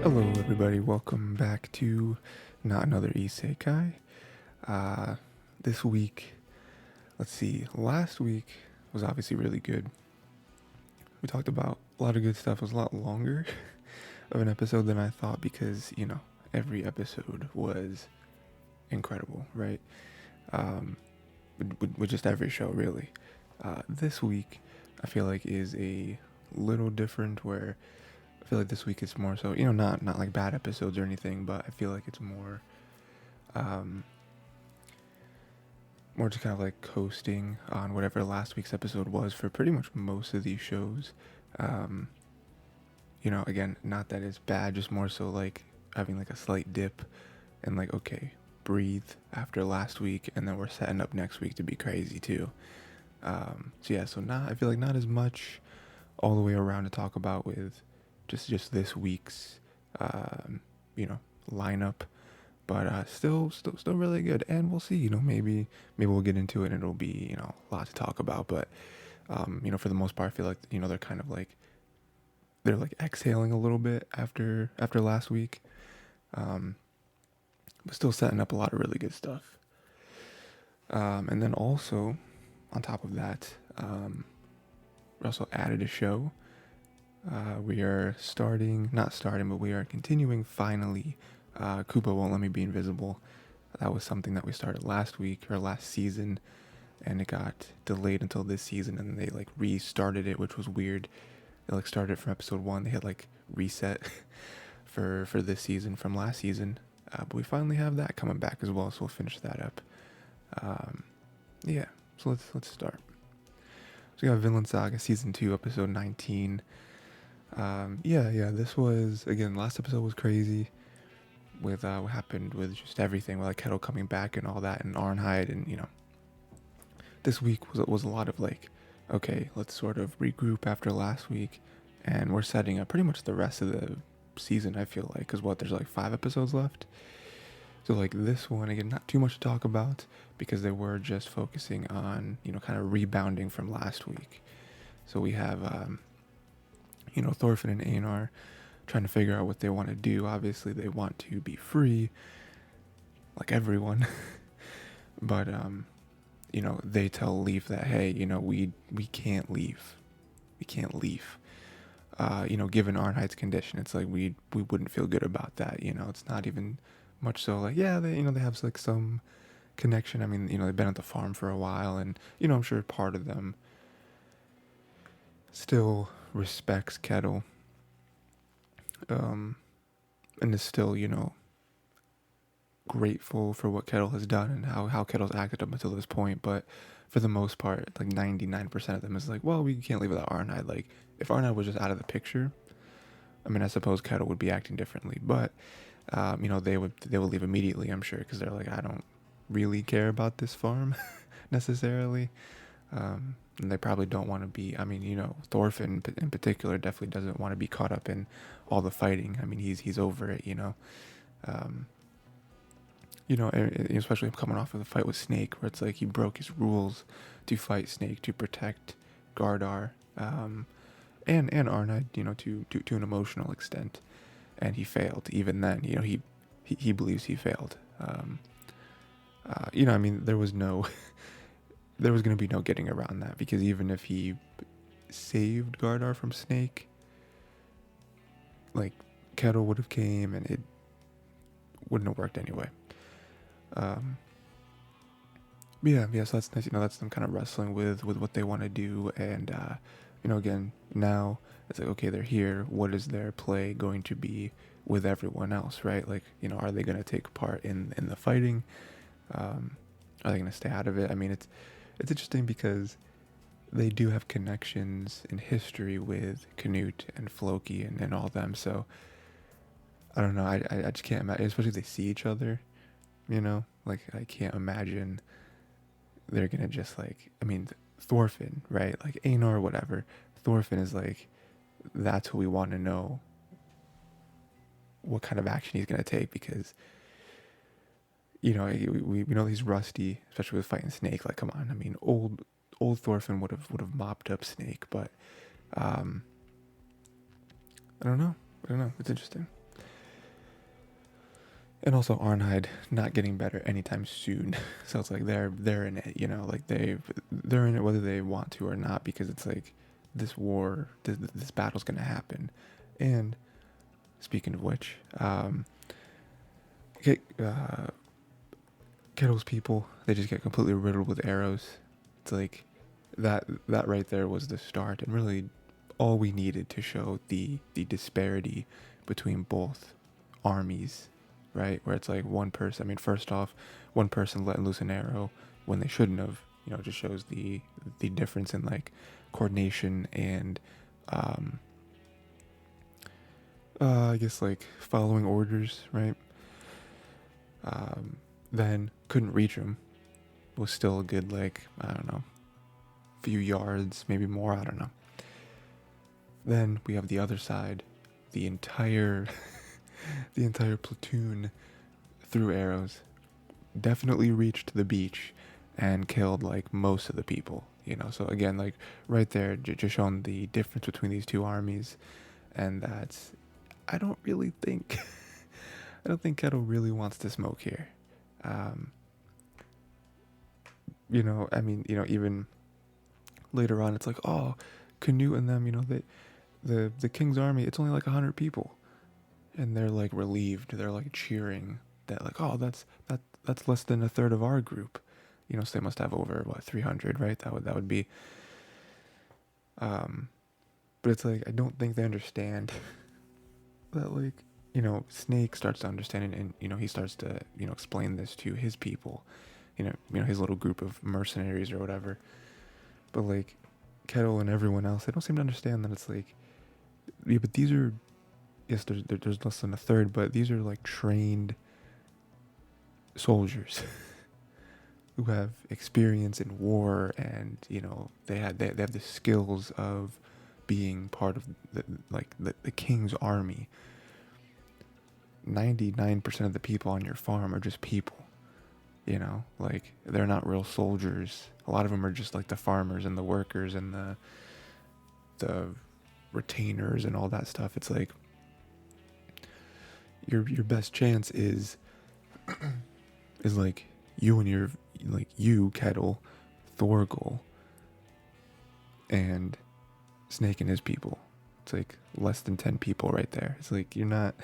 Hello, everybody. Welcome back to not another Isekai. Uh, this week, let's see. Last week was obviously really good. We talked about a lot of good stuff. It was a lot longer of an episode than I thought because every episode was incredible, right? Um, with just every show, really. This week, I feel like is a little different where I feel like this week it's more so, not like bad episodes or anything, but I feel like it's um, more just kind of like coasting on whatever last week's episode was for pretty much most of these shows. Um, again, not that it's bad, just more so like having like a slight dip and like, okay, breathe after last week, and then we're setting up next week to be crazy too. I feel like not as much all the way around to talk about with just this week's um, you know lineup, but still really good. And we'll see. Maybe we'll get into it and it'll be a lot to talk about. But for the most part, I feel like they're kind of like they're like exhaling a little bit after last week, um, but still setting up a lot of really good stuff. And then also on top of that, we also added a show. We are not starting, but we are continuing finally. KUBO Won't Let Me Be Invisible. That was something that we started last week or last season, and it got delayed until this season, and they like restarted it, which was weird. They like started from episode 1. They had like reset for this season from last season, but we finally have that coming back as well, so we'll finish that up. Um, yeah, so let's start. So we got Vinland Saga season 2, episode 19. This was, again, last episode was crazy with what happened with just everything, with like Kettle coming back and all that, and Arnheid, and this week was a lot of like, okay, let's sort of regroup after last week, and we're setting up pretty much the rest of the season. I feel like, because there's like 5 episodes left, so like this one, again, not too much to talk about because they were just focusing on kind of rebounding from last week. So we have Thorfinn and Einar trying to figure out what they want to do. Obviously, they want to be free, like everyone. But they tell Leaf that, hey, we can't leave. We can't leave. Given Arnheid's condition, it's like we wouldn't feel good about that. It's not even much so like, yeah, they have like some connection. I mean, they've been at the farm for a while, and I'm sure part of them still respects Kettle, and is still, grateful for what Kettle has done and how Kettle's acted up until this point. But for the most part, like 99% of them is like, well, we can't leave without Arnheid. Like, if Arnheid was just out of the picture, I mean, I suppose Kettle would be acting differently. But, they would leave immediately, I'm sure, because they're like, I don't really care about this farm necessarily. And they probably don't want to be, I mean, Thorfinn in particular definitely doesn't want to be caught up in all the fighting. I mean, he's over it, um, especially coming off of the fight with Snake, where it's like he broke his rules to fight Snake to protect Gardar, and Arnheid, to an emotional extent, and he failed. Even then, he believes he failed. I mean, there was there was going to be no getting around that, because even if he saved Gardar from Snake, like Kettle would have came and it wouldn't have worked anyway. So that's nice. That's them kind of wrestling with what they want to do, and again, now it's like, okay, they're here. What is their play going to be with everyone else, right? Like, are they going to take part in the fighting? Are they going to stay out of it? I mean, it's interesting because they do have connections in history with Canute and Floki and all them. So I don't know. I just can't imagine, especially if they see each other. Like, I can't imagine they're gonna just like, I mean, Thorfinn, right? Like Einar or whatever. Thorfinn is like, that's who we want to know what kind of action he's gonna take, because we know he's rusty, especially with fighting Snake. Like, come on, I mean, old Thorfinn would have mopped up Snake, but I don't know. It's interesting. And also Arnheid not getting better anytime soon. So it's like they're in it, you know, like they're in it whether they want to or not, because it's like this war, this battle's gonna happen. And speaking of which, Ke- uh, Kettle's people, they just get completely riddled with arrows. It's like that right there was the start, and really all we needed to show the disparity between both armies, right? Where it's like one person. I mean, first off, one person letting loose an arrow when they shouldn't have. You know, just shows the difference in like coordination and um, I guess like following orders, right? Then couldn't reach him. Was still a good like I don't know, few yards, maybe more. I don't know. Then we have the other side, the entire the entire platoon threw arrows, definitely reached the beach, and killed like most of the people. You know, so again, like right there, just showing the difference between these two armies, and that's I don't really think I don't think Kettle really wants to smoke here. Um, you know, I mean, you know, even later on, it's like, oh, Canute and them, you know, the king's army, it's only like 100 people, and they're like relieved, they're like cheering that like, oh, that's less than a third of our group, you know, so they must have over what 300, right? That would be, um, but it's like I don't think they understand that like, you know, Snake starts to understand it, and you know he starts to you know explain this to his people, you know his little group of mercenaries or whatever, but like Kettle and everyone else, they don't seem to understand that it's like, yeah, but these are, yes, there's less than a third, but these are like trained soldiers who have experience in war, and you know they have the skills of being part of the king's army. 99% of the people on your farm are just people, you know, like they're not real soldiers. A lot of them are just like the farmers and the workers and the retainers and all that stuff. It's like your best chance is like you and your like you Kettle, Thorgal, and Snake and his people. It's like less than 10 people right there. It's like you're not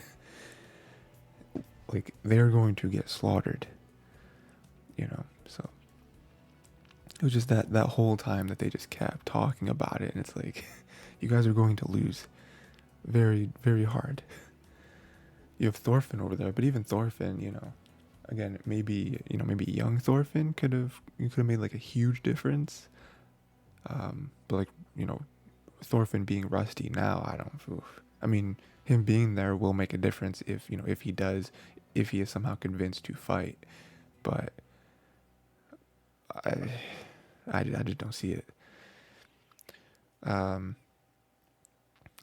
like they're going to get slaughtered, you know. So it was just that whole time that they just kept talking about it, and it's like you guys are going to lose very very hard. You have Thorfinn over there, but even Thorfinn, you know, again, maybe you know maybe young Thorfinn could have made like a huge difference. But like you know, Thorfinn being rusty now, I don't. Oof. I mean, him being there will make a difference if you know if he does, if he is somehow convinced to fight. But I I just don't see it. Um,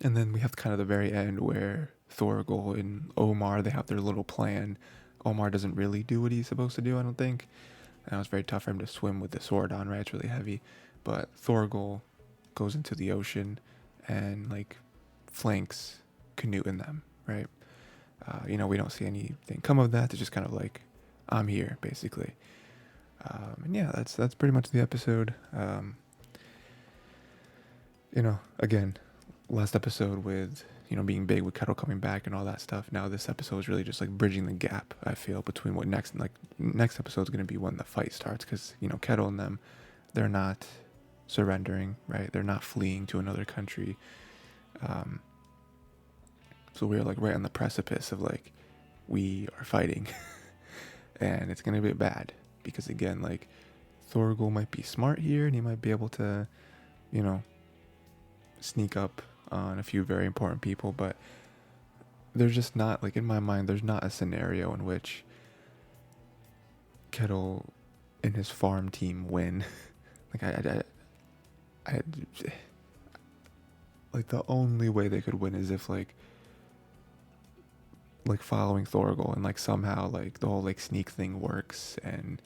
and then we have kind of the very end where Thorgal and Omar, they have their little plan. Omar doesn't really do what he's supposed to do, I don't think. And it's very tough for him to swim with the sword on, right? It's really heavy. But Thorgal goes into the ocean and like flanks Canute and them, right? You know, we don't see anything come of that. It's just kind of like, I'm here, basically. And yeah, that's pretty much the episode. You know, again, last episode with you know being big with Kettle coming back and all that stuff. Now this episode is really just like bridging the gap. I feel between what next episode is going to be when the fight starts, because you know Kettle and them, they're not surrendering, right? They're not fleeing to another country. Um, so we're like right on the precipice of like we are fighting, and it's going to be bad because again like Thorgal might be smart here and he might be able to, you know, sneak up on a few very important people, but there's just not like in my mind there's not a scenario in which Kettle and his farm team win. like I like the only way they could win is if like following Thorgal and like somehow like the whole like sneak thing works, and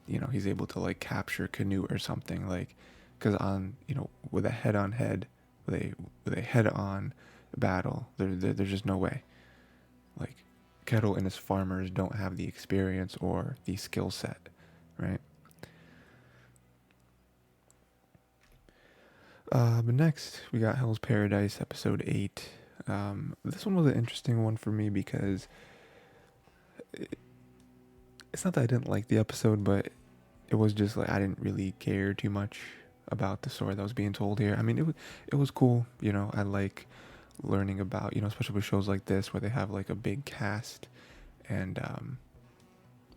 you know he's able to like capture Canute or something, like because on you know with a head on head with a head on battle there's just no way like kettle and his farmers don't have the experience or the skill set, right? But next, we got Hell's Paradise, episode 8. This one was an interesting one for me because it's not that I didn't like the episode, but it was just like I didn't really care too much about the story that was being told here. I mean, it was cool, you know. I like learning about, you know, especially with shows like this where they have like a big cast and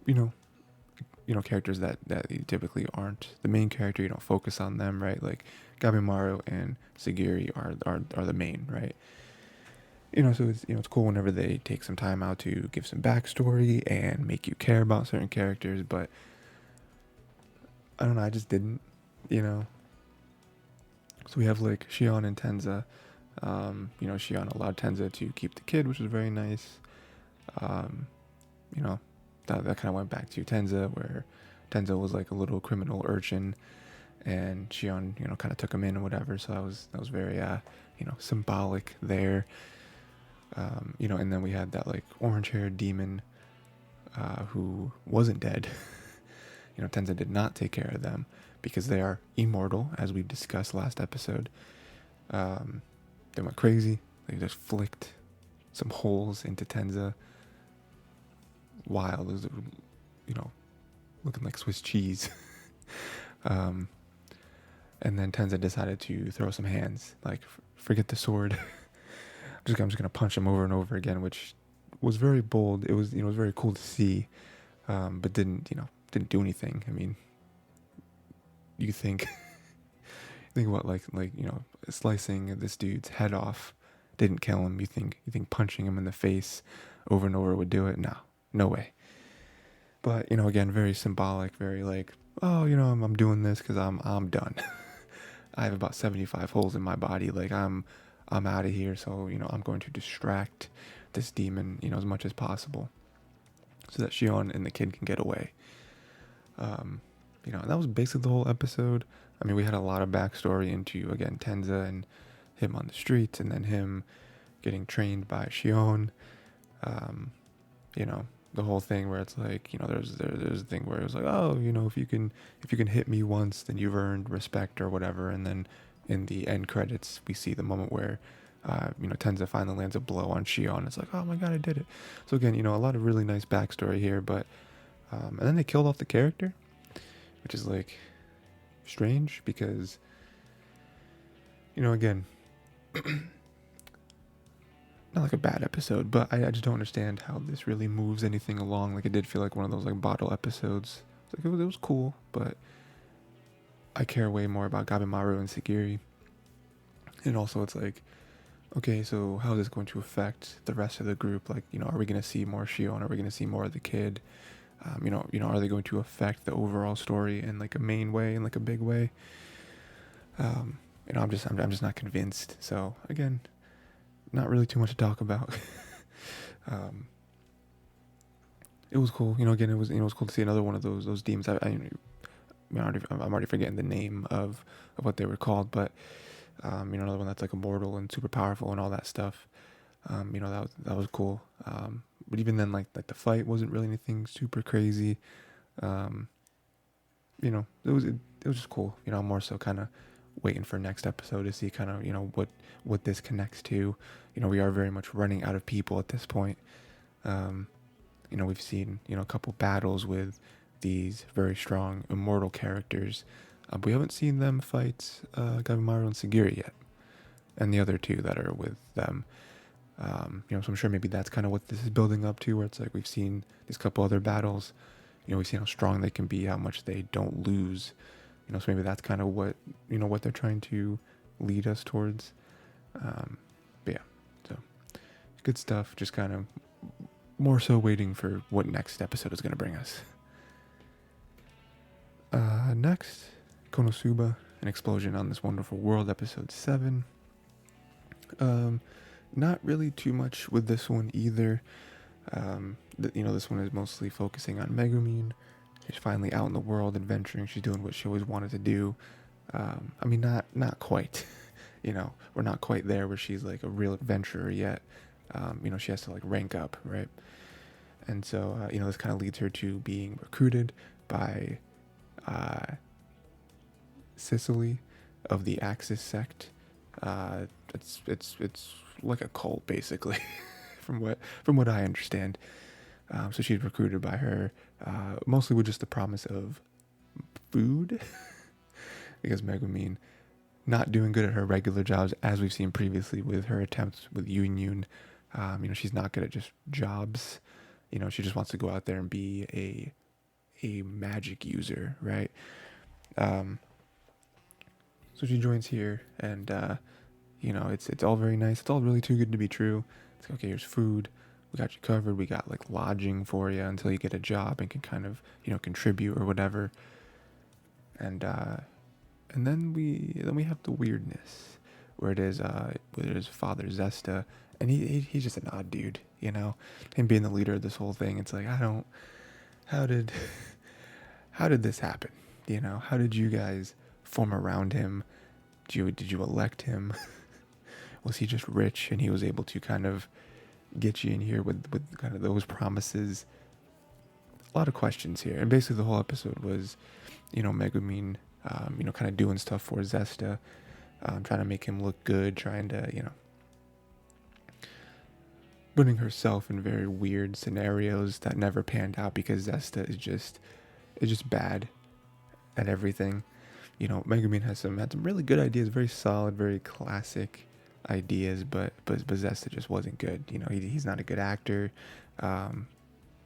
you know, characters that you typically aren't the main character. You don't focus on them, right? Like Gabimaru and Sagiri are the main, right? You know, so it's, you know, it's cool whenever they take some time out to give some backstory and make you care about certain characters, but I don't know, I just didn't, you know. So we have like Shion and Tenza. You know, Shion allowed Tenza to keep the kid, which was very nice. You know, that kind of went back to Tenza, where Tenza was like a little criminal urchin, and Shion, you know, kind of took him in or whatever. So that was very, you know, symbolic there. You know, and then we had that like orange-haired demon who wasn't dead. You know, Tenza did not take care of them because they are immortal, as we discussed last episode. They went crazy. They just flicked some holes into Tenza. Wild. It was, you know, looking like Swiss cheese. And then Tenza decided to throw some hands. Like, forget the sword. I'm just gonna punch him over and over again, which was very bold. It was, you know, it was very cool to see, but didn't do anything. I mean, you think what, like you know, slicing this dude's head off didn't kill him. You think punching him in the face over and over would do it? No way. But, you know, again, very symbolic, very like, oh, you know, I'm doing this because I'm done. I have about 75 holes in my body. Like I'm out of here. So, you know, I'm going to distract this demon, you know, as much as possible, so that Shion and the kid can get away. You know, that was basically the whole episode. I mean, we had a lot of backstory into, again, Tenza and him on the streets, and then him getting trained by Shion. You know, the whole thing where it's like, you know, there's a thing where it was like, oh, you know, if you can hit me once, then you've earned respect or whatever. And then in the end credits, we see the moment where, you know, Tenza finally lands a blow on Shion. It's like, oh my god, I did it. So again, you know, a lot of really nice backstory here, but and then they killed off the character, which is like strange because, you know, again, not like a bad episode, but I just don't understand how this really moves anything along. Like, it did feel like one of those like bottle episodes. It's like it was cool, but I care way more about Gabimaru and Sagiri. And also it's like, okay, so how is this going to affect the rest of the group? Like, you know, are we going to see more Shion? Are we going to see more of the kid? You know, are they going to affect the overall story in like a main way, in like a big way? You know, I'm just not convinced. So again, not really too much to talk about. It was cool, you know. Again, it was cool to see another one of those demons. I'm already forgetting the name of what they were called, but you know, another one that's like immortal and super powerful and all that stuff. You know, that was cool. But even then, like the fight wasn't really anything super crazy. You know, it was just cool. You know, I'm more so kind of waiting for next episode to see kind of, you know, what this connects to. You know, we are very much running out of people at this point. You know, we've seen, you know, a couple battles with these very strong immortal characters, but we haven't seen them fight Gabimaru and Sagiri yet, and the other two that are with them. You know, so I'm sure maybe that's kind of what this is building up to, where it's like we've seen these couple other battles. You know, we've seen how strong they can be, how much they don't lose. You know, so maybe that's kind of what, you know, what they're trying to lead us towards. But yeah, so good stuff. Just kind of more so waiting for what next episode is going to bring us. Next, Konosuba, an explosion on this wonderful world, episode 7. Not really too much with this one either. You know, this one is mostly focusing on Megumin. She's finally out in the world adventuring. She's doing what she always wanted to do. I mean, not quite. You know, we're not quite there where she's like a real adventurer yet. You know, she has to like rank up, right? And so, this kind of leads her to being recruited by Sicily of the Axis sect. It's like a cult basically, from what I understand. So she's recruited by her, mostly with just the promise of food, because Megumin not doing good at her regular jobs, as we've seen previously with her attempts with Yun. She's not good at just jobs. She just wants to go out there and be a magic user, right? So she joins here, and it's all very nice. It's all really too good to be true. It's like, okay, here's food. We got you covered. We got like lodging for you until you get a job and can kind of contribute or whatever. And then we have the weirdness where it is Father Zesta, and he's just an odd dude, him being the leader of this whole thing. It's like, how did this happen? How did you guys form around him? Did you elect him? Was he just rich and he was able to kind of get you in here with kind of those promises? A lot of questions here, and basically the whole episode was, Megumin, kind of doing stuff for Zesta, trying to make him look good, trying to, putting herself in very weird scenarios that never panned out because Zesta is just bad at everything. Megumin had some really good ideas, very solid, very classic ideas, but Zesta just wasn't good. He's not a good actor.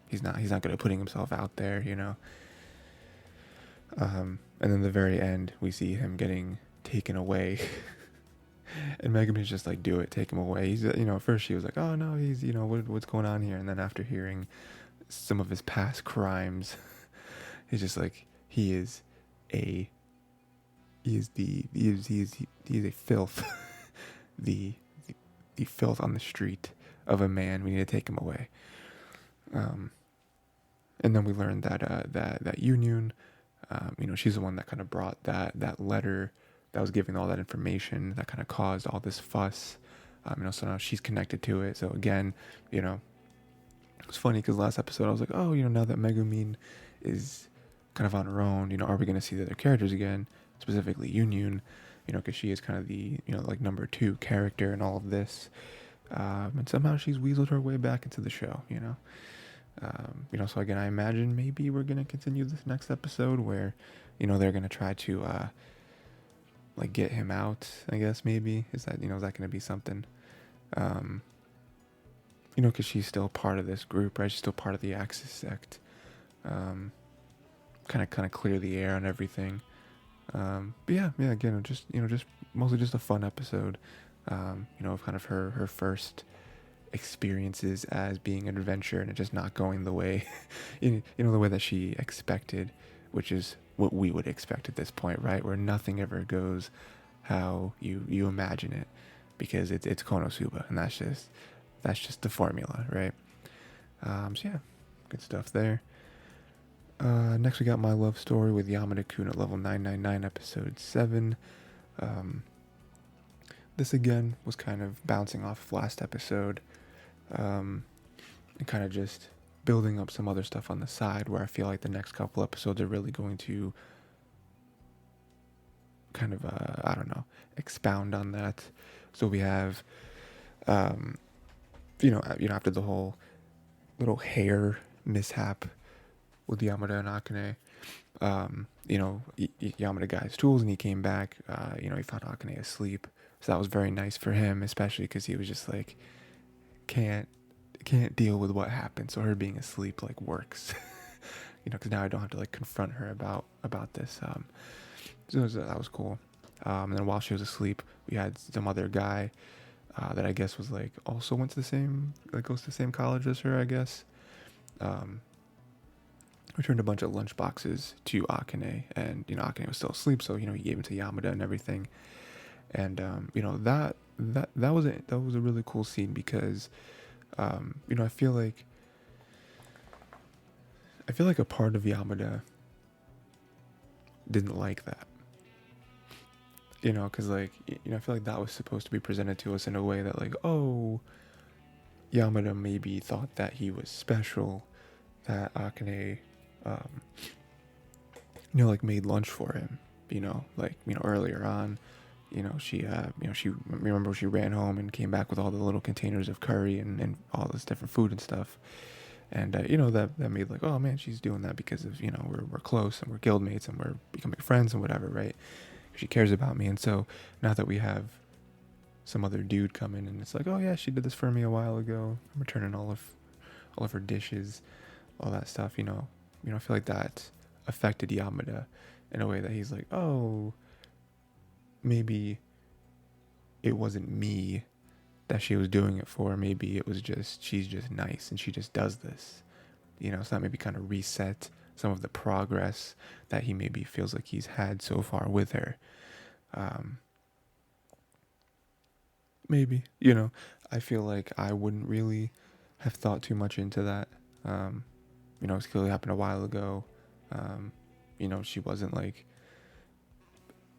He's not good at putting himself out there. And then the very end, we see him getting taken away. And Megumin's just like, do it, take him away. He's, at first she was like, oh no, he's, what's going on here? And then after hearing some of his past crimes, he's just like, he is a filth, the filth on the street of a man. We need to take him away. And then we learned that Union, she's the one that kind of brought that letter that was giving all that information that kind of caused all this fuss. So now she's connected to it. So again, it's funny because last episode I was like, oh, now that Megumin is kind of on her own, are we going to see the other characters again? Specifically Union, because she is kind of the, like number 2 character in all of this. And somehow she's weaseled her way back into the show, so again, I imagine maybe we're going to continue this next episode where, they're going to try to, like get him out, I guess, maybe. Is that going to be something? Because she's still part of this group, right? She's still part of the Axis sect. Kind of clear the air on everything. But yeah, again, just mostly just a fun episode, of kind of her first experiences as being an adventurer and it just not going the way, the way that she expected, which is what we would expect at this point, right? Where nothing ever goes how you imagine it, because it's Konosuba, and that's just the formula, right? So yeah, good stuff there. Next we got My Love Story with Yamada-kun at level 999, episode 7. This again was kind of bouncing off last episode, and kind of just building up some other stuff on the side, where I feel like the next couple episodes are really going to kind of, expound on that. So we have, after the whole little hair mishap with Yamada and Akane, Yamada got his tools and he came back. He found Akane asleep, so that was very nice for him, especially because he was just like, can't deal with what happened. So her being asleep like works, because now I don't have to like confront her about this. So that was cool. And then while she was asleep, we had some other guy that I guess was like also goes to the same college as her, I guess. Returned a bunch of lunch boxes to Akane, and Akane was still asleep, so he gave them to Yamada and everything. And that was a really cool scene, because I feel like a part of Yamada didn't like that, because I feel like that was supposed to be presented to us in a way that like, oh, Yamada maybe thought that he was special, that Akane, um, like made lunch for him, like, earlier on, she remember she ran home and came back with all the little containers of curry and all this different food and stuff. And, that made like, oh man, she's doing that because of, we're close and we're guildmates and we're becoming friends and whatever, right? She cares about me. And so now that we have some other dude come in and it's like, oh yeah, she did this for me a while ago. I'm returning all of her dishes, all that stuff, I feel like that affected Yamada in a way that he's like, oh, maybe it wasn't me that she was doing it for. Maybe it was just, she's just nice and she just does this. So that maybe kind of reset some of the progress that he maybe feels like he's had so far with her. Maybe, I feel like I wouldn't really have thought too much into that. It clearly happened a while ago. She wasn't like,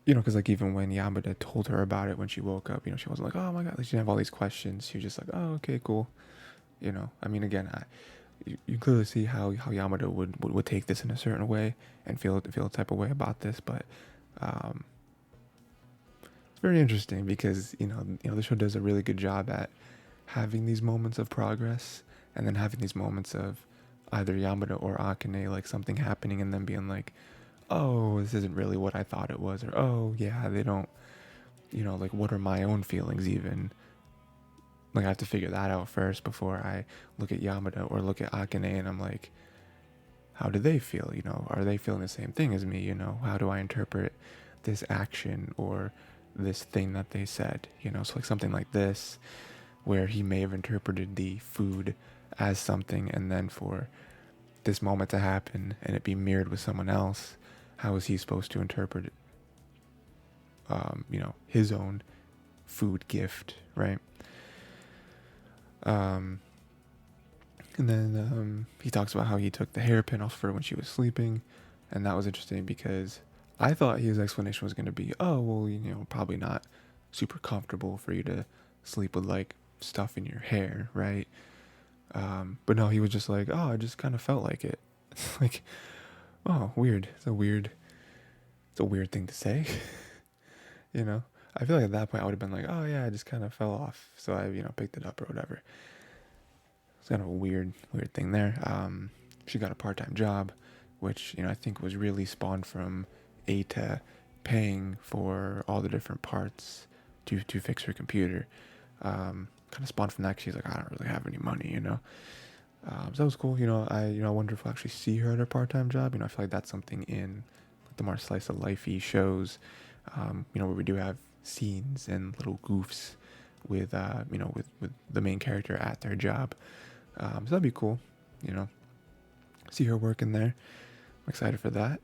because like even when Yamada told her about it when she woke up, she wasn't like, oh my god, like, she didn't have all these questions. She was just like, oh, okay, cool. Again, you clearly see how Yamada would take this in a certain way and feel a type of way about this, but it's very interesting because the show does a really good job at having these moments of progress and then having these moments of either Yamada or Akane, like something happening and then being like, oh, this isn't really what I thought it was, or oh yeah, they don't, like what are my own feelings even. Like I have to figure that out first before I look at Yamada or look at Akane and I'm like, how do they feel? Are they feeling the same thing as me? How do I interpret this action or this thing that they said? So like something like this, where he may have interpreted the food as something, and then for this moment to happen and it be mirrored with someone else, how is he supposed to interpret it? His own food gift, right? And then he talks about how he took the hairpin off her when she was sleeping, and that was interesting because I thought his explanation was going to be, oh, well, probably not super comfortable for you to sleep with like stuff in your hair, right? But no, he was just like, oh, I just kind of felt like it. Like, oh, weird. It's a weird thing to say. I feel like at that point I would have been like, oh yeah, I just kind of fell off, so I picked it up or whatever. It's kind of a weird thing there. She got a part-time job, which I think was really spawned from Eita paying for all the different parts to fix her computer. Kind of spawned from that because she's like, I don't really have any money, so that was cool. I wonder if we'll actually see her at her part-time job. I feel like that's something in the more slice of life-y shows, where we do have scenes and little goofs with with the main character at their job. So that'd be cool, see her working there. I'm excited for that.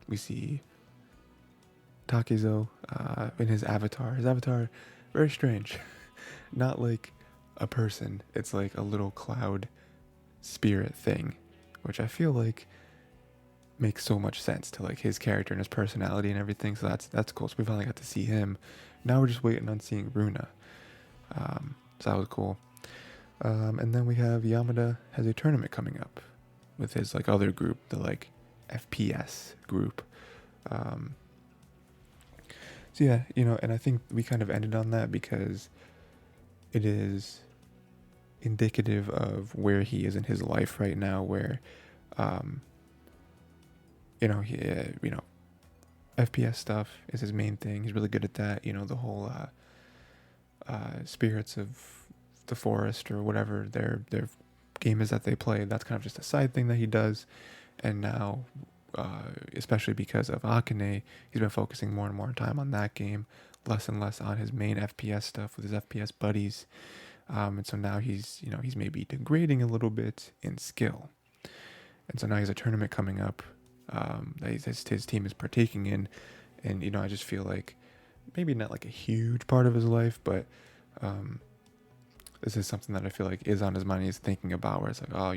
We see Takezo in his avatar. His avatar, very strange. Not like a person. It's like a little cloud spirit thing, which I feel like makes so much sense to like his character and his personality and everything. So that's cool. So we finally got to see him. Now we're just waiting on seeing Runa. So that was cool. And then we have Yamada has a tournament coming up with his like other group, the like FPS group. So yeah, and I think we kind of ended on that because it is indicative of where he is in his life right now, where FPS stuff is his main thing. He's really good at that. The whole spirits of the forest or whatever their game is that they play. That's kind of just a side thing that he does. And now, especially because of Akane, he's been focusing more and more time on that game, less and less on his main FPS stuff with his FPS buddies. And so now he's maybe degrading a little bit in skill. And so now he has a tournament coming up that his team is partaking in. And, I just feel like maybe not like a huge part of his life, but this is something that I feel like is on his mind. He's thinking about where it's like, oh,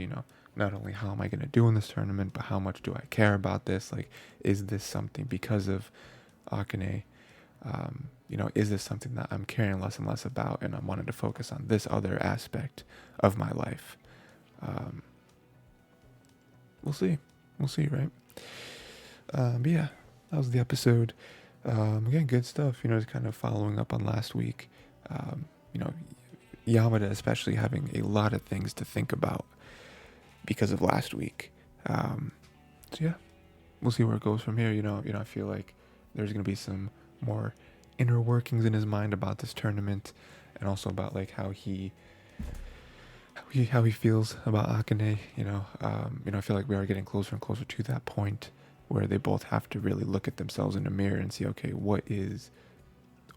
not only how am I going to do in this tournament, but how much do I care about this? Like, is this something because of Akane? Is this something that I'm caring less and less about, and I'm wanting to focus on this other aspect of my life? Um, we'll see. We'll see, right? But yeah, that was the episode. Again, good stuff. Just kind of following up on last week. Um, you know, Yamada especially having a lot of things to think about because of last week. So yeah, we'll see where it goes from here. I feel like there's gonna be some more inner workings in his mind about this tournament, and also about like how he feels about Akane. I feel like we are getting closer and closer to that point where they both have to really look at themselves in the mirror and see, okay, what is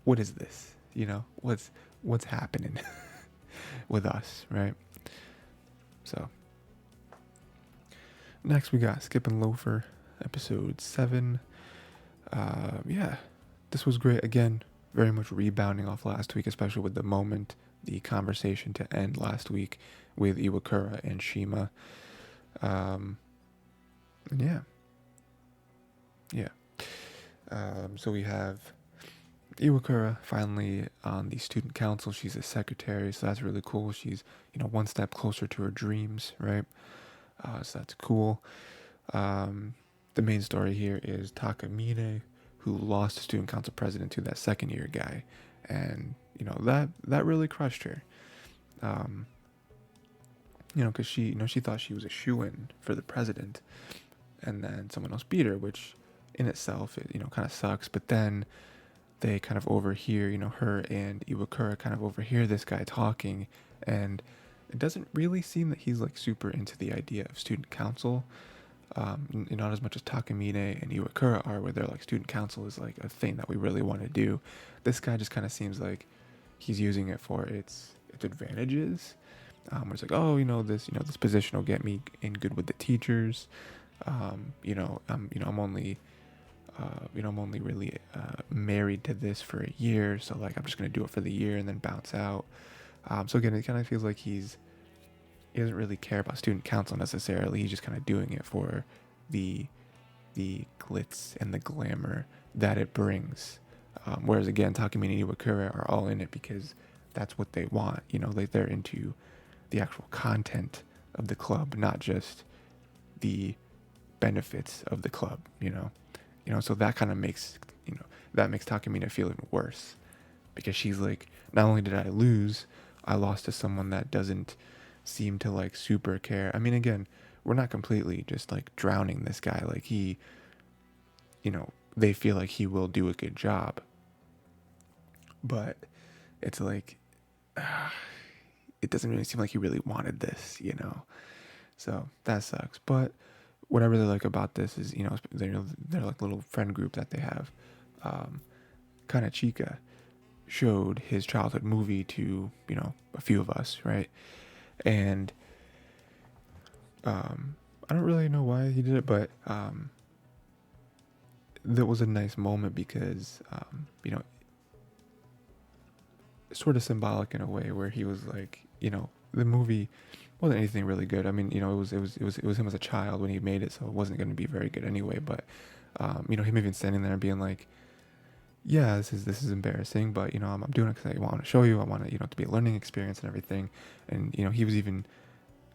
this? What's happening with us, right? So next we got Skip and Loafer, episode 7. Yeah, this was great. Again, very much rebounding off last week, especially with the conversation to end last week with Iwakura and Shima. And yeah. So we have Iwakura finally on the student council. She's a secretary, so that's really cool. She's, one step closer to her dreams, right? So that's cool. The main story here is Takamine, who lost the student council president to that second year guy. And, that really crushed her. Because she thought she was a shoo-in for the president. And then someone else beat her, which in itself, kind of sucks. But then they kind of overhear, her and Iwakura kind of overhear this guy talking. And it doesn't really seem that he's like super into the idea of student council. Not as much as Takamine and Iwakura are, where they're like, student council is like a thing that we really want to do. This guy just kind of seems like he's using it for its advantages. Where it's like, oh, this position will get me in good with the teachers. I'm only really married to this for a year, so like I'm just gonna do it for the year and then bounce out. So again, it kind of feels like he doesn't really care about student council necessarily. He's just kind of doing it for the glitz and the glamour that it brings. Whereas again, Takamine and Iwakura are all in it because that's what they want. Like they're into the actual content of the club, not just the benefits of the club. So that kind of makes Takamine feel even worse, because she's like, not only did I lose, I lost to someone that doesn't seem to like super care. I mean, again, we're not completely just like drowning this guy. Like he, they feel like he will do a good job, but it's like, it doesn't really seem like he really wanted this, so that sucks. But what I really like about this is, they're like a little friend group that they have. Kanachika showed his childhood movie to, a few of us, right? And I don't really know why he did it, but that was a nice moment because, sort of symbolic in a way, where he was like, the movie wasn't anything really good. I mean, it was him as a child when he made it, so it wasn't going to be very good anyway. But him even standing there and being like, yeah, this is embarrassing, but I'm doing it because I want to show you. I want to to be a learning experience and everything. And he was even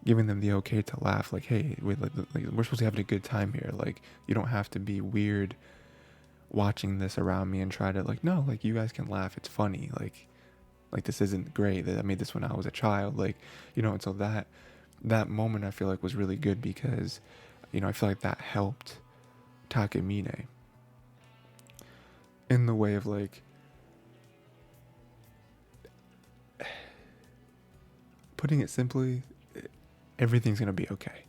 giving them the okay to laugh, like, hey, we're supposed to have a good time here. Like, you don't have to be weird watching this around me and try to like, no, like, you guys can laugh. It's funny. Like this isn't great. I made this when I was a child. Like, and so that moment I feel like was really good because, I feel like that helped Takamine in the way of like, putting it simply, everything's going to be okay.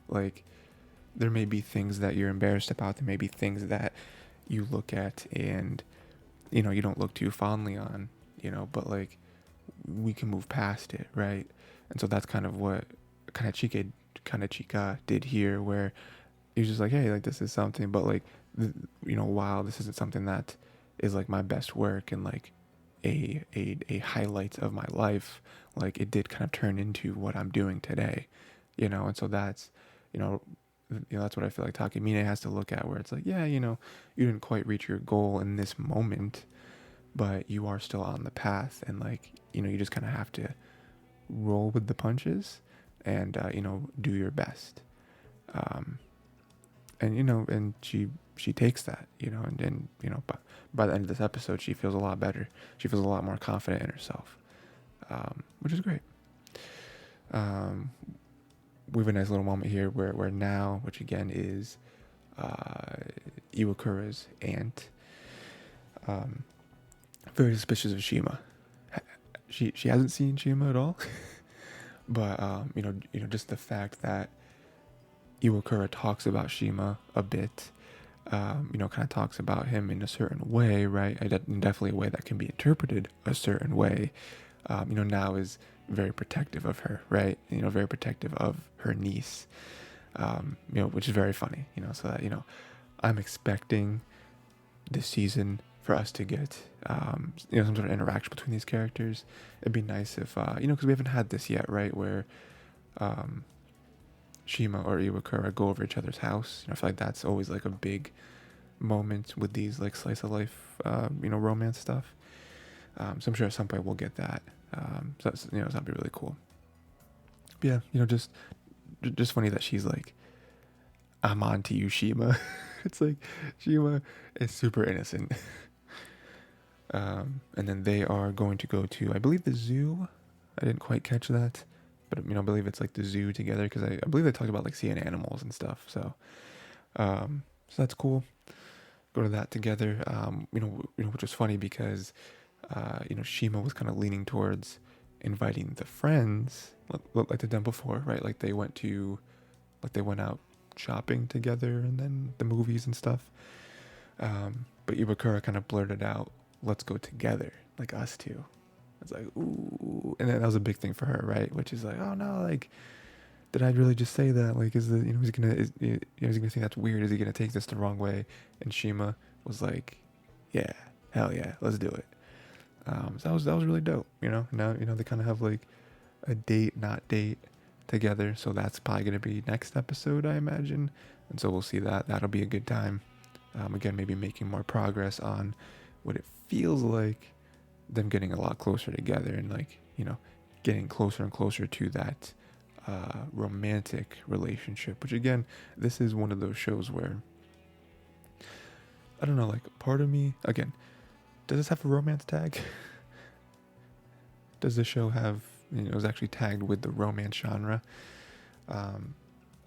Like, there may be things that you're embarrassed about. There may be things that you look at and, you don't look too fondly on, but we can move past it, right? And so that's kind of what Kanachika did here, where he was just like, hey, like, this is something, but like, wow, this isn't something that is like my best work and like a highlight of my life. Like, it did kind of turn into what I'm doing today, and so that's, that's what I feel like Takemine has to look at, where it's like, yeah, you didn't quite reach your goal in this moment, but you are still on the path, and like, you just kind of have to roll with the punches and, do your best. Um, and she takes that, and by the end of this episode, she feels a lot better. She feels a lot more confident in herself, which is great. We have a nice little moment here where now, which again is Iwakura's aunt, very suspicious of Shima. She hasn't seen Shima at all, but just the fact that Iwakura talks about Shima a bit, kind of talks about him in a certain way, right? Definitely a way that can be interpreted a certain way. Now is very protective of her, right? Very protective of her niece, which is very funny, so that, I'm expecting this season for us to get, some sort of interaction between these characters. It'd be nice if, because we haven't had this yet, right? Where, Shima or Iwakura go over each other's house. I feel like that's always like a big moment with these like slice of life, romance stuff. So I'm sure at some point we'll get that. So that's, that'd be really cool. But yeah, just funny that she's like, I'm on to you, Shima. It's like Shima is super innocent. And then they are going to go to, I believe, the zoo. I didn't quite catch that, but I believe it's like the zoo together, because I believe they talked about like seeing animals and stuff. So that's cool. Go to that together. Which was funny because Shima was kind of leaning towards inviting the friends, like they've done before, right? Like they went out shopping together, and then the movies and stuff. But Iwakura kind of blurted out, "Let's go together, like us two." It's like, ooh, and then that was a big thing for her, right? Which is like, oh no, like, did I really just say that? Like, is he gonna think that's weird? Is he gonna take this the wrong way? And Shima was like, yeah, hell yeah, let's do it. So that was really dope. Now they kind of have like a date, not date together. So that's probably gonna be next episode, I imagine. And so we'll see that. That'll be a good time. Again, maybe making more progress on what it feels like them getting a lot closer together, and like, getting closer and closer to that romantic relationship, which again, this is one of those shows where, I don't know, like part of me, again, does this have a romance tag? Does the show have, it was actually tagged with the romance genre?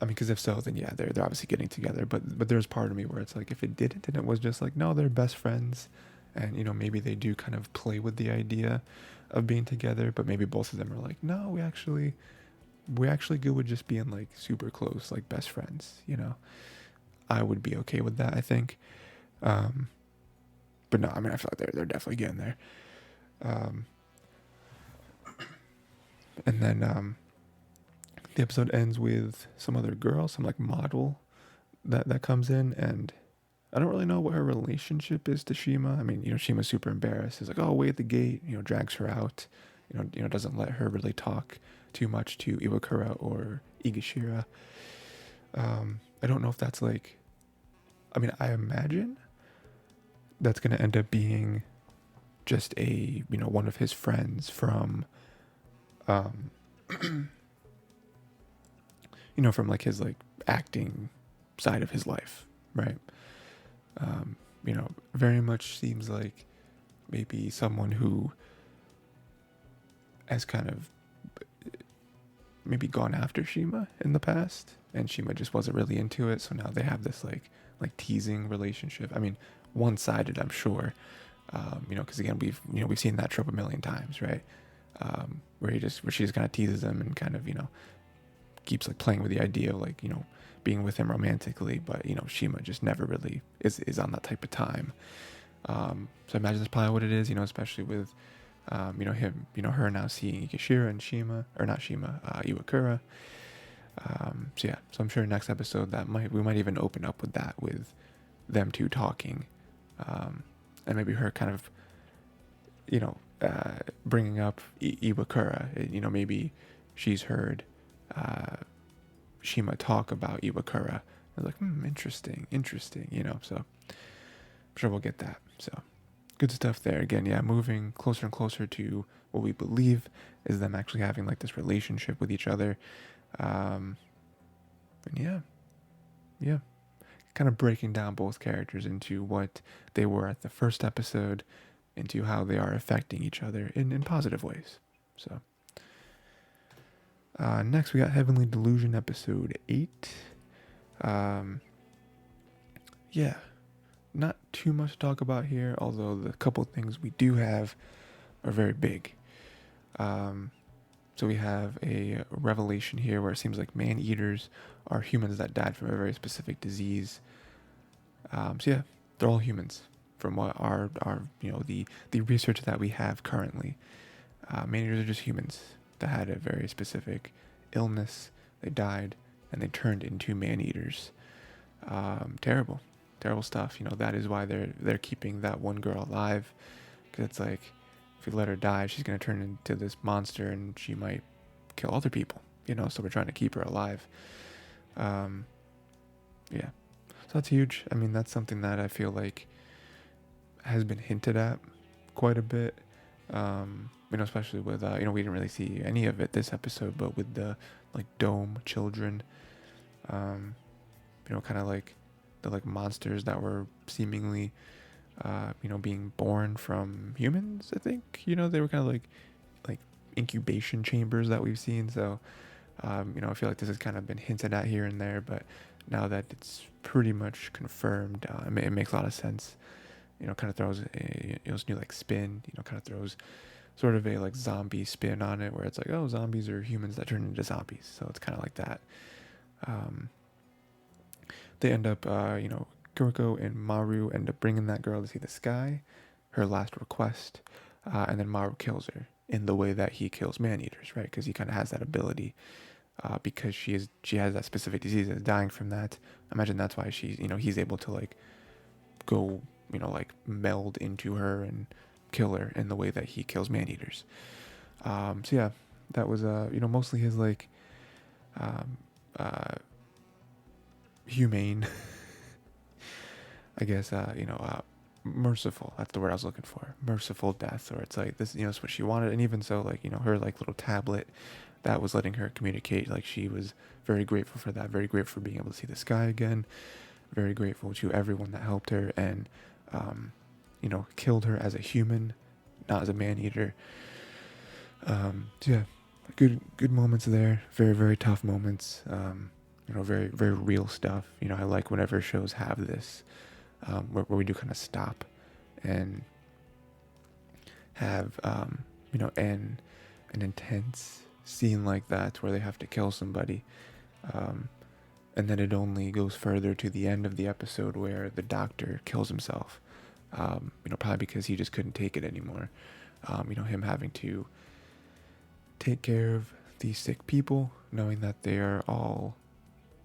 Because if so, then yeah, they're obviously getting together, but there's part of me where it's like, if it didn't, and it was just like, no, they're best friends, and maybe they do kind of play with the idea of being together, but maybe both of them are like, no, we're actually good with just being like super close, like best friends. I would be okay with that, I think. But no, I feel like they're definitely getting there. And then the episode ends with some other girl, some like model that comes in, and I don't really know what her relationship is to Shima. Shima's super embarrassed. He's like, oh, wait at the gate, drags her out, doesn't let her really talk too much to Iwakura or Igashira. I don't know if that's like, I imagine that's going to end up being just a, one of his friends from, from like his like acting side of his life, right? Very much seems like maybe someone who has kind of maybe gone after Shima in the past, and Shima just wasn't really into it, so now they have this like teasing relationship. One-sided, I'm sure, because again, we've seen that trope a million times, right? Where she just kind of teases him and kind of keeps like playing with the idea of like being with him romantically, but Shima just never really is on that type of time. So I imagine that's probably what it is, especially with him, her now seeing Ikashira and Iwakura. So I'm sure next episode we might even open up with that, with them two talking, and maybe her kind of bringing up Iwakura. Maybe she's heard Shima talk about Iwakura. I was like, interesting, so I'm sure we'll get that. So good stuff there. Again, yeah, moving closer and closer to what we believe is them actually having like this relationship with each other. And yeah, kind of breaking down both characters into what they were at the first episode, into how they are affecting each other in positive ways. So next we got Heavenly Delusion episode 8. Yeah, not too much to talk about here, although the couple things we do have are very big. So we have a revelation here where it seems like man-eaters are humans that died from a very specific disease. So yeah, they're all humans from what our the research that we have currently. Man-eaters are just humans that had a very specific illness. They died and they turned into man-eaters. Terrible stuff. That is why they're keeping that one girl alive, because it's like, if we let her die, she's going to turn into this monster and she might kill other people, so we're trying to keep her alive. Yeah, so that's huge. I mean, that's something that I feel like has been hinted at quite a bit, especially with we didn't really see any of it this episode, but with the like dome children, kind of like the like monsters that were seemingly being born from humans. I think they were kind of like incubation chambers that we've seen. So I feel like this has kind of been hinted at here and there, but now that it's pretty much confirmed, it makes a lot of sense. Kind of throws this new like spin. Kind of throws sort of a like zombie spin on it, where it's like, oh, zombies are humans that turn into zombies. So it's kind of like that. They end up, Kuriko and Maru end up bringing that girl to see the sky, her last request, and then Maru kills her in the way that he kills man-eaters, right? Because he kind of has that ability, because she has that specific disease and is dying from that. I imagine that's why he's able to like go, like meld into her and kill her in the way that he kills man-eaters. So yeah, that was mostly his like humane, I guess, merciful, that's the word I was looking for, merciful death, or it's like this, it's what she wanted. And even so, like, her like little tablet that was letting her communicate, like, she was very grateful for that, very grateful for being able to see the sky again, very grateful to everyone that helped her and killed her as a human, not as a man-eater. So yeah, good moments there, very, very tough moments. Very, very real stuff. I like whenever shows have this, where we do kind of stop and have, an intense scene like that where they have to kill somebody. And then it only goes further to the end of the episode where the doctor kills himself, probably because he just couldn't take it anymore. Him having to take care of these sick people, knowing that they are all,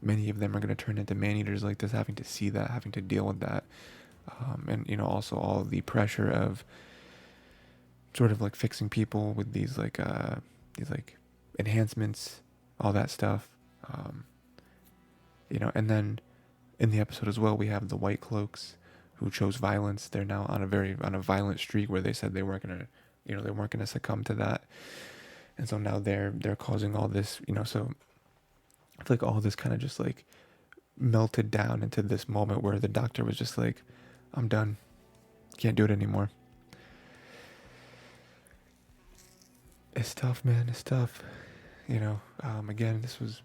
many of them are going to turn into man-eaters like this, having to see that, having to deal with that. And, also all the pressure of sort of like fixing people with these like enhancements, all that stuff. And then in the episode as well, we have the White Cloaks who chose violence. They're now on a violent streak where they said they weren't going to succumb to that. And so now they're causing all this, so I feel like all this kind of just like melted down into this moment where the doctor was just like, I'm done. Can't do it anymore. It's tough, man. It's tough. Again, this was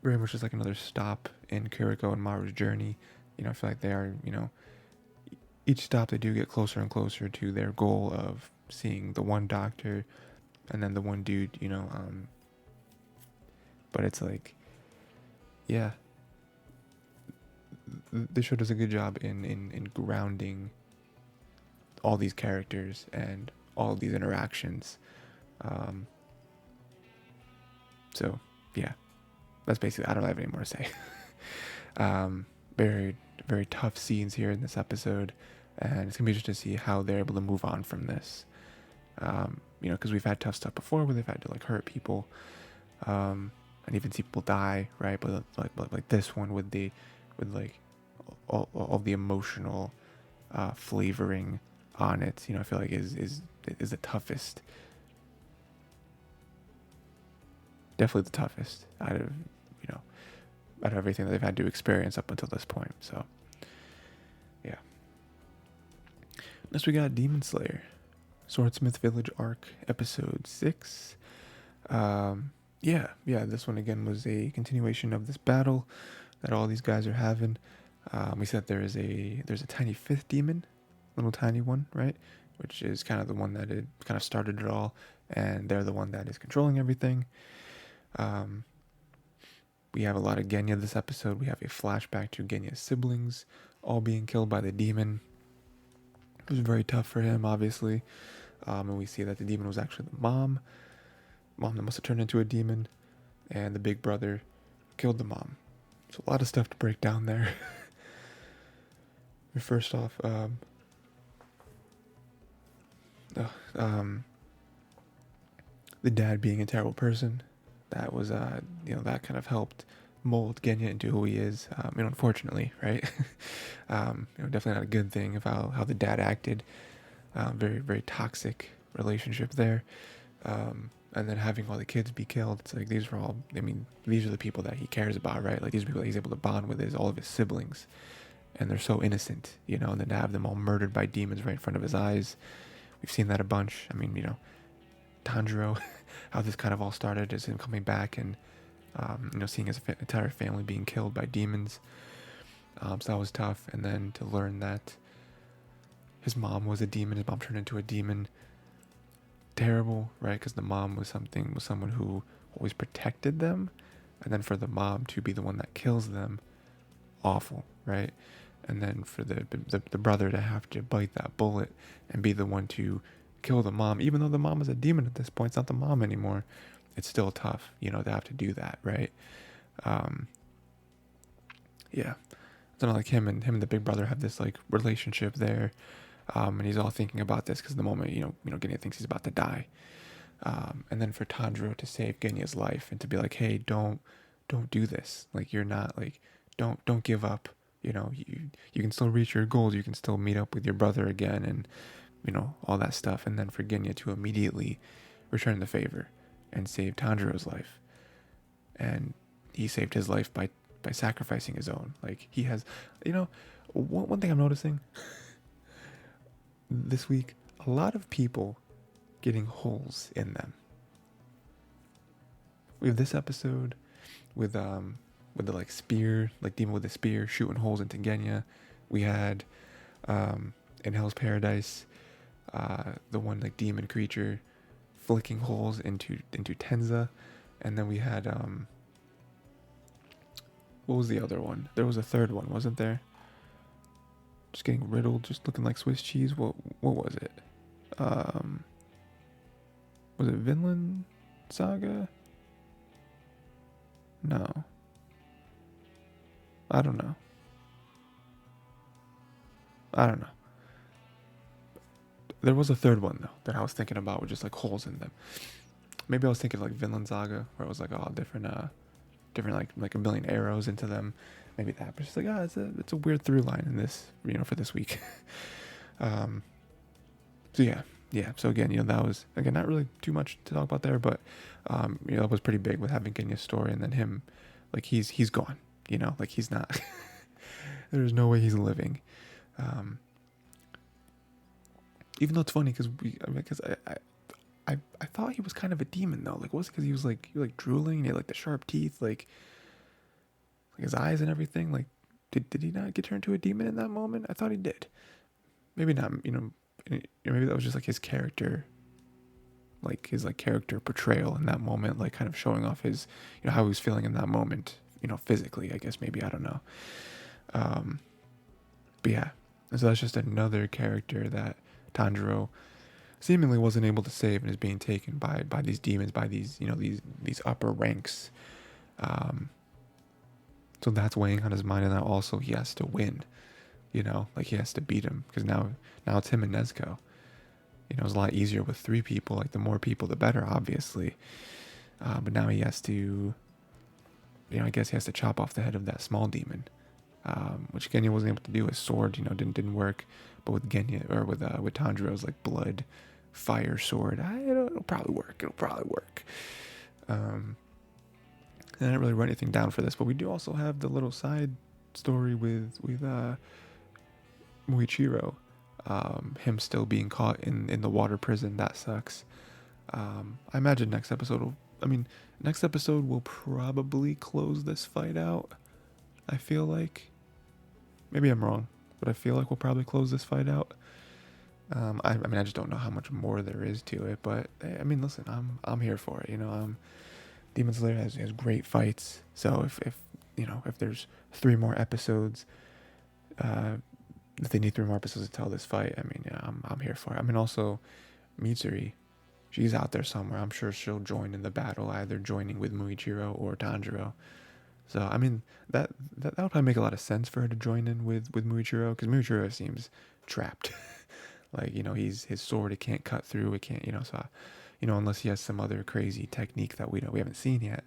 very much just like another stop in Kuriko and Maru's journey. I feel like they are, each stop they do get closer and closer to their goal of seeing the one doctor and then the one dude, but it's like, yeah, the show does a good job in grounding all these characters and all these interactions. So yeah, that's basically, I don't have any more to say. Very, very tough scenes here in this episode, and it's gonna be interesting to see how they're able to move on from this. Because we've had tough stuff before where they've had to like hurt people, and and even see people die, right? But like this one with like all the emotional flavoring on it, I feel like is the toughest. Definitely the toughest out of out of everything that they've had to experience up until this point. So yeah. Next we got Demon Slayer, Swordsmith Village Arc, episode 6. Yeah, this one again was a continuation of this battle that all these guys are having. We said there's a tiny fifth demon, little tiny one, right? Which is kind of the one that it kind of started it all, and they're the one that is controlling everything. We have a lot of Genya this episode. We have a flashback to Genya's siblings all being killed by the demon. It was very tough for him, obviously. And we see that the demon was actually the mom that must have turned into a demon, and the big brother killed the mom. So a lot of stuff to break down there. First off, the dad being a terrible person, that was that kind of helped mold Genya into who he is. Unfortunately, right? Definitely not a good thing of how the dad acted. Very, very toxic relationship there. And then having all the kids be killed, it's like these are the people that he cares about, right? Like these are people that he's able to bond with, all of his siblings, and they're so innocent, and then to have them all murdered by demons right in front of his eyes. We've seen that a bunch. Tanjiro, how this kind of all started is him coming back and seeing his entire family being killed by demons. So that was tough. And then to learn that his mom was a demon, his mom turned into a demon. Terrible, right? Because the mom was someone who always protected them, and then for the mom to be the one that kills them, awful, right? And then for the brother to have to bite that bullet and be the one to kill the mom, even though the mom is a demon at this point, it's not the mom anymore. It's still tough, to have to do that, right? Yeah. So like him and the big brother have this like relationship there. And he's all thinking about this because the moment, Genya thinks he's about to die. And then for Tanjiro to save Genya's life and to be like, hey, don't do this. Like, you're not like, don't give up. You can still reach your goals. You can still meet up with your brother again and, all that stuff. And then for Genya to immediately return the favor and save Tanjiro's life. And he saved his life by sacrificing his own. Like he has, one thing I'm noticing this week, a lot of people getting holes in them. We have this episode with the like spear, like demon with the spear shooting holes into Genya. We had in Hell's Paradise, the one like demon creature flicking holes into Tenza, and then we had what was the other one? There was a third one, wasn't there? Just getting riddled, just looking like Swiss cheese. What was it? Was it Vinland Saga? No. I don't know. There was a third one though that I was thinking about with just like holes in them. Maybe I was thinking like Vinland Saga, where it was like all different like a million arrows into them. Maybe that, but just like it's a weird through line in this, for this week. So yeah. So again, that was not really too much to talk about there, but that was pretty big with having Genya's story, and then him, like he's gone. Like he's not. There's no way he's living. Even though it's funny because I thought he was kind of a demon though. Like was it because he was like drooling and he had like the sharp teeth, like his eyes and everything. Like did he not get turned into a demon in that moment? I thought he did. Maybe not. Maybe that was just like his character, like his like character portrayal in that moment, like kind of showing off his how he was feeling in that moment, physically. I guess maybe, I don't know. But yeah, so that's just another character that Tanjiro seemingly wasn't able to save and is being taken by these demons, by these these upper ranks. So that's weighing on his mind, and now also he has to win. Like he has to beat him because now it's him and Nezuko. It's a lot easier with 3 people. Like the more people, the better, obviously. But now he has to I guess he has to chop off the head of that small demon, which Genya wasn't able to do. His sword, didn't work. But with Genya, or with Tanjiro's like blood fire sword, it'll probably work. It'll probably work. I didn't really write anything down for this, but we do also have the little side story with Muichiro, him still being caught in the water prison. That sucks. I imagine next episode will probably close this fight out. I feel like, maybe I'm wrong, but I feel like we'll probably close this fight out. I just don't know how much more there is to it, but listen, I'm here for it. Demon Slayer has great fights, so if there's 3 more episodes, if they need 3 more episodes to tell this fight, I'm here for it. Also, Mitsuri, she's out there somewhere. I'm sure she'll join in the battle, either joining with Muichiro or Tanjiro. So that would probably make a lot of sense for her to join in with Muichiro, because Muichiro seems trapped. Like, his sword, it can't cut through, it can't, so, unless he has some other crazy technique that we haven't seen yet.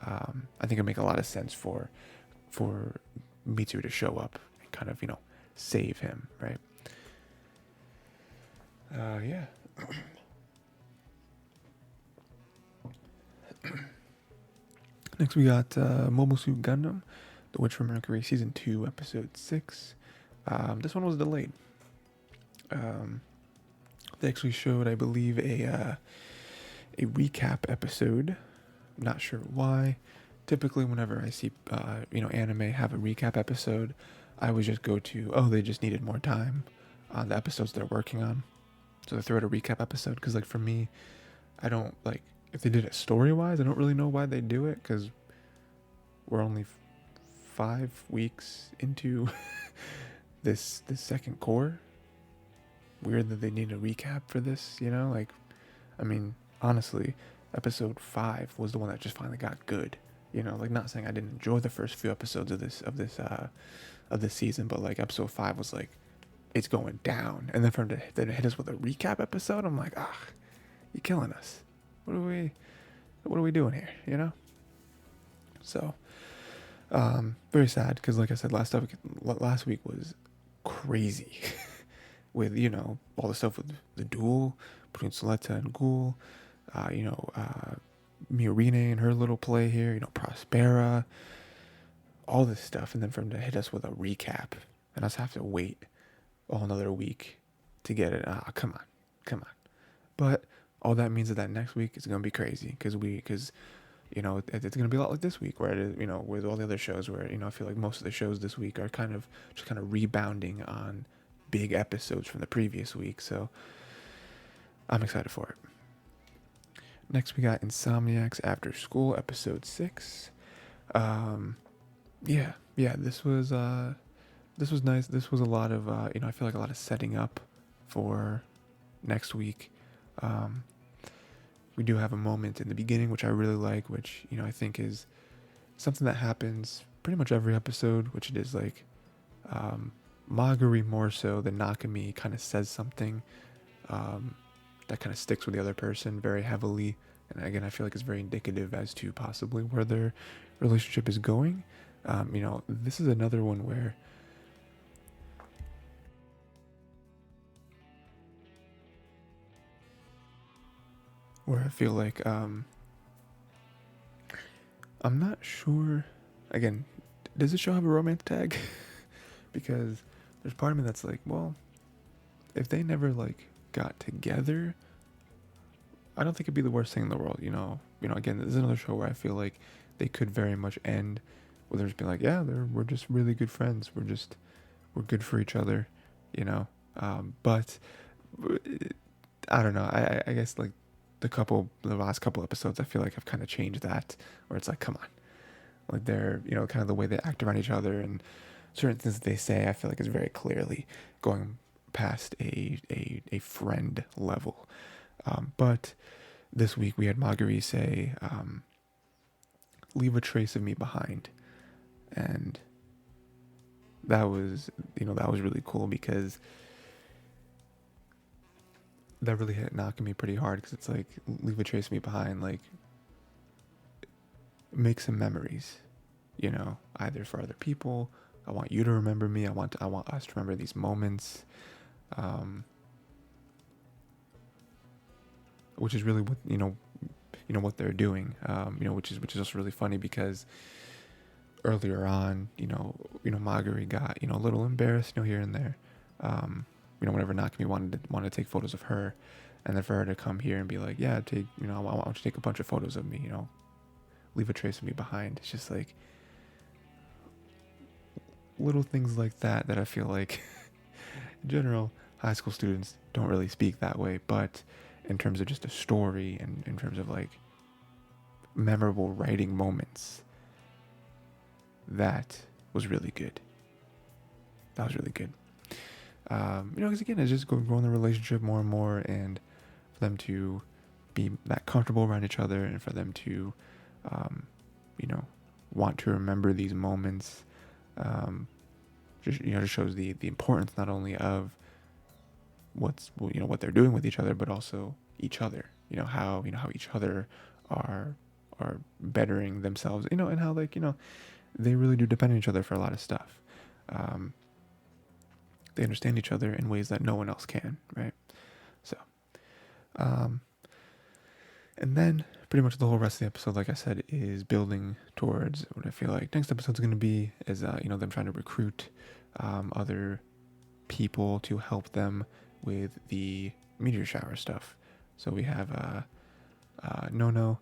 I think it'd make a lot of sense for Mitsuru to show up and kind of, save him, right? Yeah. Next we got Mobile Suit Gundam, The Witch from Mercury, Season 2, Episode 6. This one was delayed. They actually showed, I believe, a recap episode. I'm not sure why. Typically, whenever I see anime have a recap episode, I would just go to, they just needed more time on the episodes they're working on, so they throw out a recap episode. Because for me, I don't if they did it story-wise, I don't really know why they do it, because we're only 5 weeks into this second core. Weird that they need a recap for this, honestly, episode 5 was the one that just finally got good. Not saying I didn't enjoy the first few episodes of this season, but episode 5 was it's going down, and then for them to hit us with a recap episode, I'm like, you're killing us. What are we doing here? So, very sad, because like I said, last week was crazy. With all the stuff with the duel between Soletta and Ghoul, Miorine and her little play here, Prospera, all this stuff, and then for him to hit us with a recap and us have to wait another week to get it. Come on. But all that means that next week is gonna be crazy, because it's gonna be a lot like this week, where with all the other shows, where I feel like most of the shows this week are kind of rebounding on big episodes from the previous week, so I'm excited for it. Next we got Insomniacs After School, Episode 6. Yeah, this was nice. This was a lot of I feel like a lot of setting up for next week. We do have a moment in the beginning which I really like, which I think is something that happens pretty much every episode, which it is Maguri more so than Nakami kind of says something that kind of sticks with the other person very heavily, and again I feel like it's very indicative as to possibly where their relationship is going. This is another one where I feel like I'm not sure, again, does the show have a romance tag? Because there's part of me that's like, well, if they never got together, I don't think it'd be the worst thing in the world. Again, this is another show where I feel like they could very much end with them just being like, yeah, we're just really good friends. We're good for each other, but I don't know. I guess the last couple episodes, I feel like I've kind of changed that, where it's come on, they're, kind of the way they act around each other and certain things that they say, I feel like is very clearly going past a friend level. But this week we had Maguri say, leave a trace of me behind. And that was really cool, because that really hit Nakami pretty hard, because it's leave a trace of me behind, make some memories, you know, either for other people. I want you to remember me. I want us to remember these moments. Which is really what, what they're doing. Which is also really funny because earlier on, Maguri got, a little embarrassed, here and there. Whenever Nakami wanted to take photos of her, and then for her to come here and be like, yeah, take, I want you to take a bunch of photos of me, leave a trace of me behind. It's just like little things like that I feel like in general high school students don't really speak that way, but in terms of just a story and in terms of like memorable writing moments, that was really good. That was really good. Because again, it's just growing the relationship more and more, and for them to be that comfortable around each other, and for them to, want to remember these moments. Just shows the importance not only of what they're doing with each other, but also each other. How each other are bettering themselves. And how they really do depend on each other for a lot of stuff. They understand each other in ways that no one else can, right? So, and then pretty much the whole rest of the episode, like I said, is building towards what I feel like next episode's going to be is, them trying to recruit other people to help them with the meteor shower stuff. So we have Nono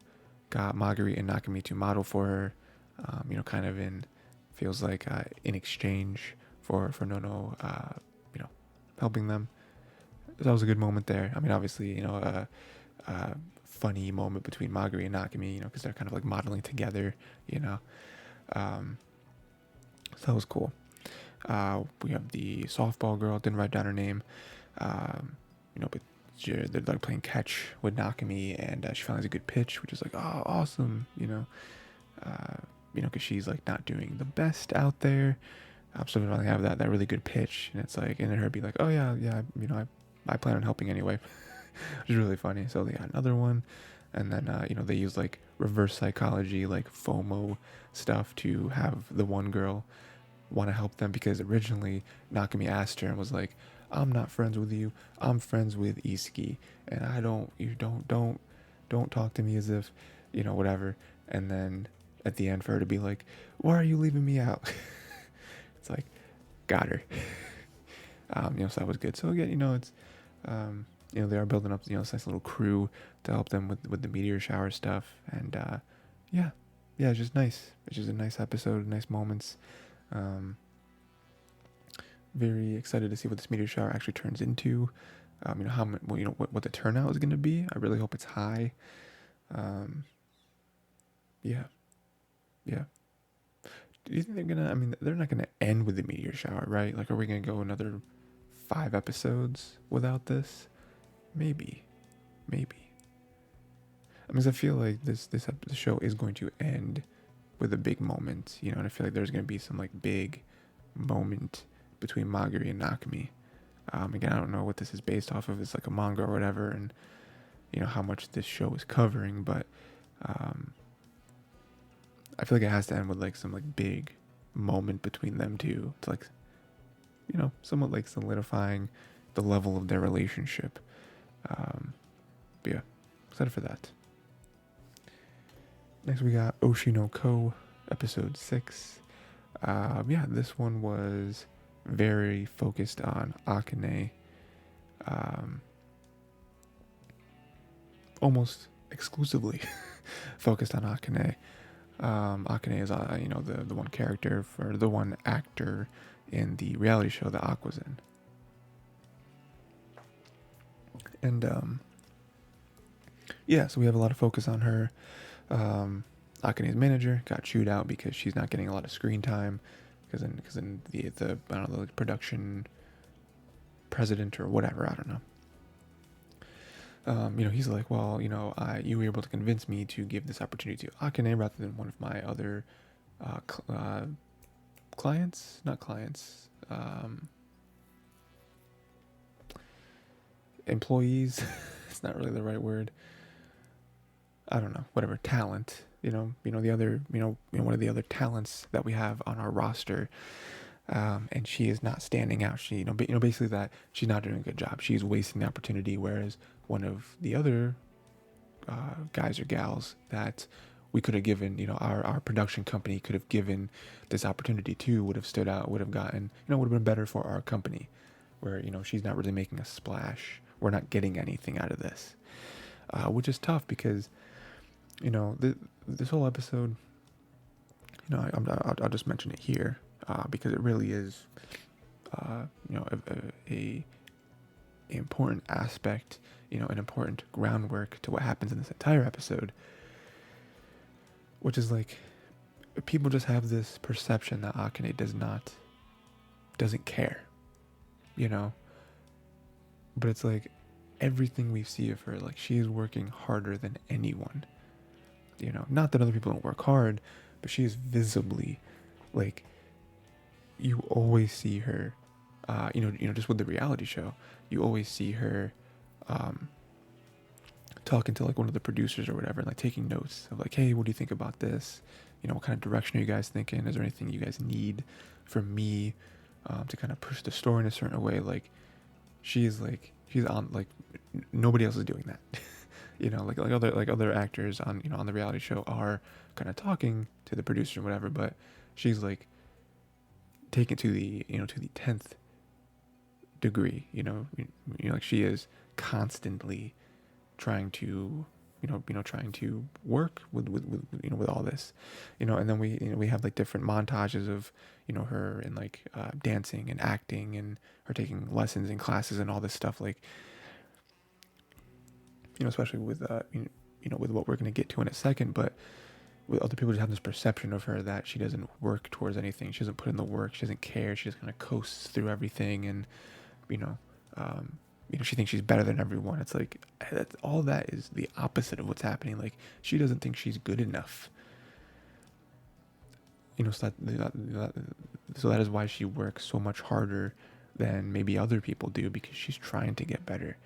got Maguri and Nakami to model for her, kind of feels like in exchange for Nono, helping them. So that was a good moment there. I mean, obviously, funny moment between Maguri and Nakami, because they're kind of like modeling together, so that was cool. We have the softball girl, didn't write down her name, but they're like playing catch with Nakami, and she finally has a good pitch, which is like, oh, awesome, because she's like not doing the best out there. So we finally have that really good pitch, and it's like, and then her be like, oh yeah, I plan on helping anyway, which is really funny. So they got another one, and then they use like reverse psychology, like FOMO stuff to have the one girl want to help them, because originally Nakami asked her and was like, I'm not friends with you, I'm friends with Isuki, and don't talk to me as if, whatever. And then at the end for her to be like, why are you leaving me out? It's like, got her. So that was good. So again, it's, they are building up, this nice little crew to help them with the meteor shower stuff. And, it's just nice. It's just a nice episode, nice moments. Very excited to see what this meteor shower actually turns into. What the turnout is going to be. I really hope it's high. Yeah. Do you think they're gonna? I mean, they're not gonna end with the meteor shower, right? Like, are we gonna go another 5 episodes without this? Maybe. I mean, I feel like the show is going to end with a big moment, and I feel like there's gonna be some like big moment between Maguri and Nakami. Again, I don't know what this is based off of. It's like a manga or whatever, and how much this show is covering, but I feel like it has to end with like some like big moment between them two to like, somewhat like solidifying the level of their relationship. But yeah, excited for that. Next we got Oshi no Ko, episode 6. This one was very focused on Akane. Almost exclusively focused on Akane. Akane is, the one character for the one actor in the reality show that Aqua's in. And, so we have a lot of focus on her. Akane's manager got chewed out because she's not getting a lot of screen time, because in the I don't know, the production president or whatever, I don't know. He's like, well, you were able to convince me to give this opportunity to Akane rather than one of my other clients, not clients, employees. It's not really the right word. I don't know, whatever, talent. the other, one of the other talents that we have on our roster, and she is not standing out. She, basically that she's not doing a good job. She's wasting the opportunity, whereas one of the other guys or gals that we could have given, our production company could have given this opportunity to, would have stood out, would have gotten, would have been better for our company, where, she's not really making a splash. We're not getting anything out of this, which is tough because, this whole episode, I'll just mention it here, because it really is, a important aspect, an important groundwork to what happens in this entire episode, which is like, people just have this perception that Akane doesn't care, but it's like, everything we see of her, like, she is working harder than anyone, not that other people don't work hard, but she is visibly, like, you always see her, just with the reality show, you always see her, talking to like one of the producers or whatever, and like taking notes of like, hey, what do you think about this? What kind of direction are you guys thinking? Is there anything you guys need from me, to kind of push the story in a certain way? Like, she's on, like, nobody else is doing that. like other actors on, on the reality show are kind of talking to the producer or whatever, but she's like taken to the, to the 10th degree, like she is constantly trying to, trying to work with all this, and then we have like different montages of, her and like, dancing and acting, and her taking lessons and classes and all this stuff, like, especially with, with what we're going to get to in a second, but with other people just have this perception of her that she doesn't work towards anything. She doesn't put in the work. She doesn't care. She just kind of coasts through everything. And, she thinks she's better than everyone. It's like, all that is the opposite of what's happening. Like, she doesn't think she's good enough. So that is why she works so much harder than maybe other people do, because she's trying to get better.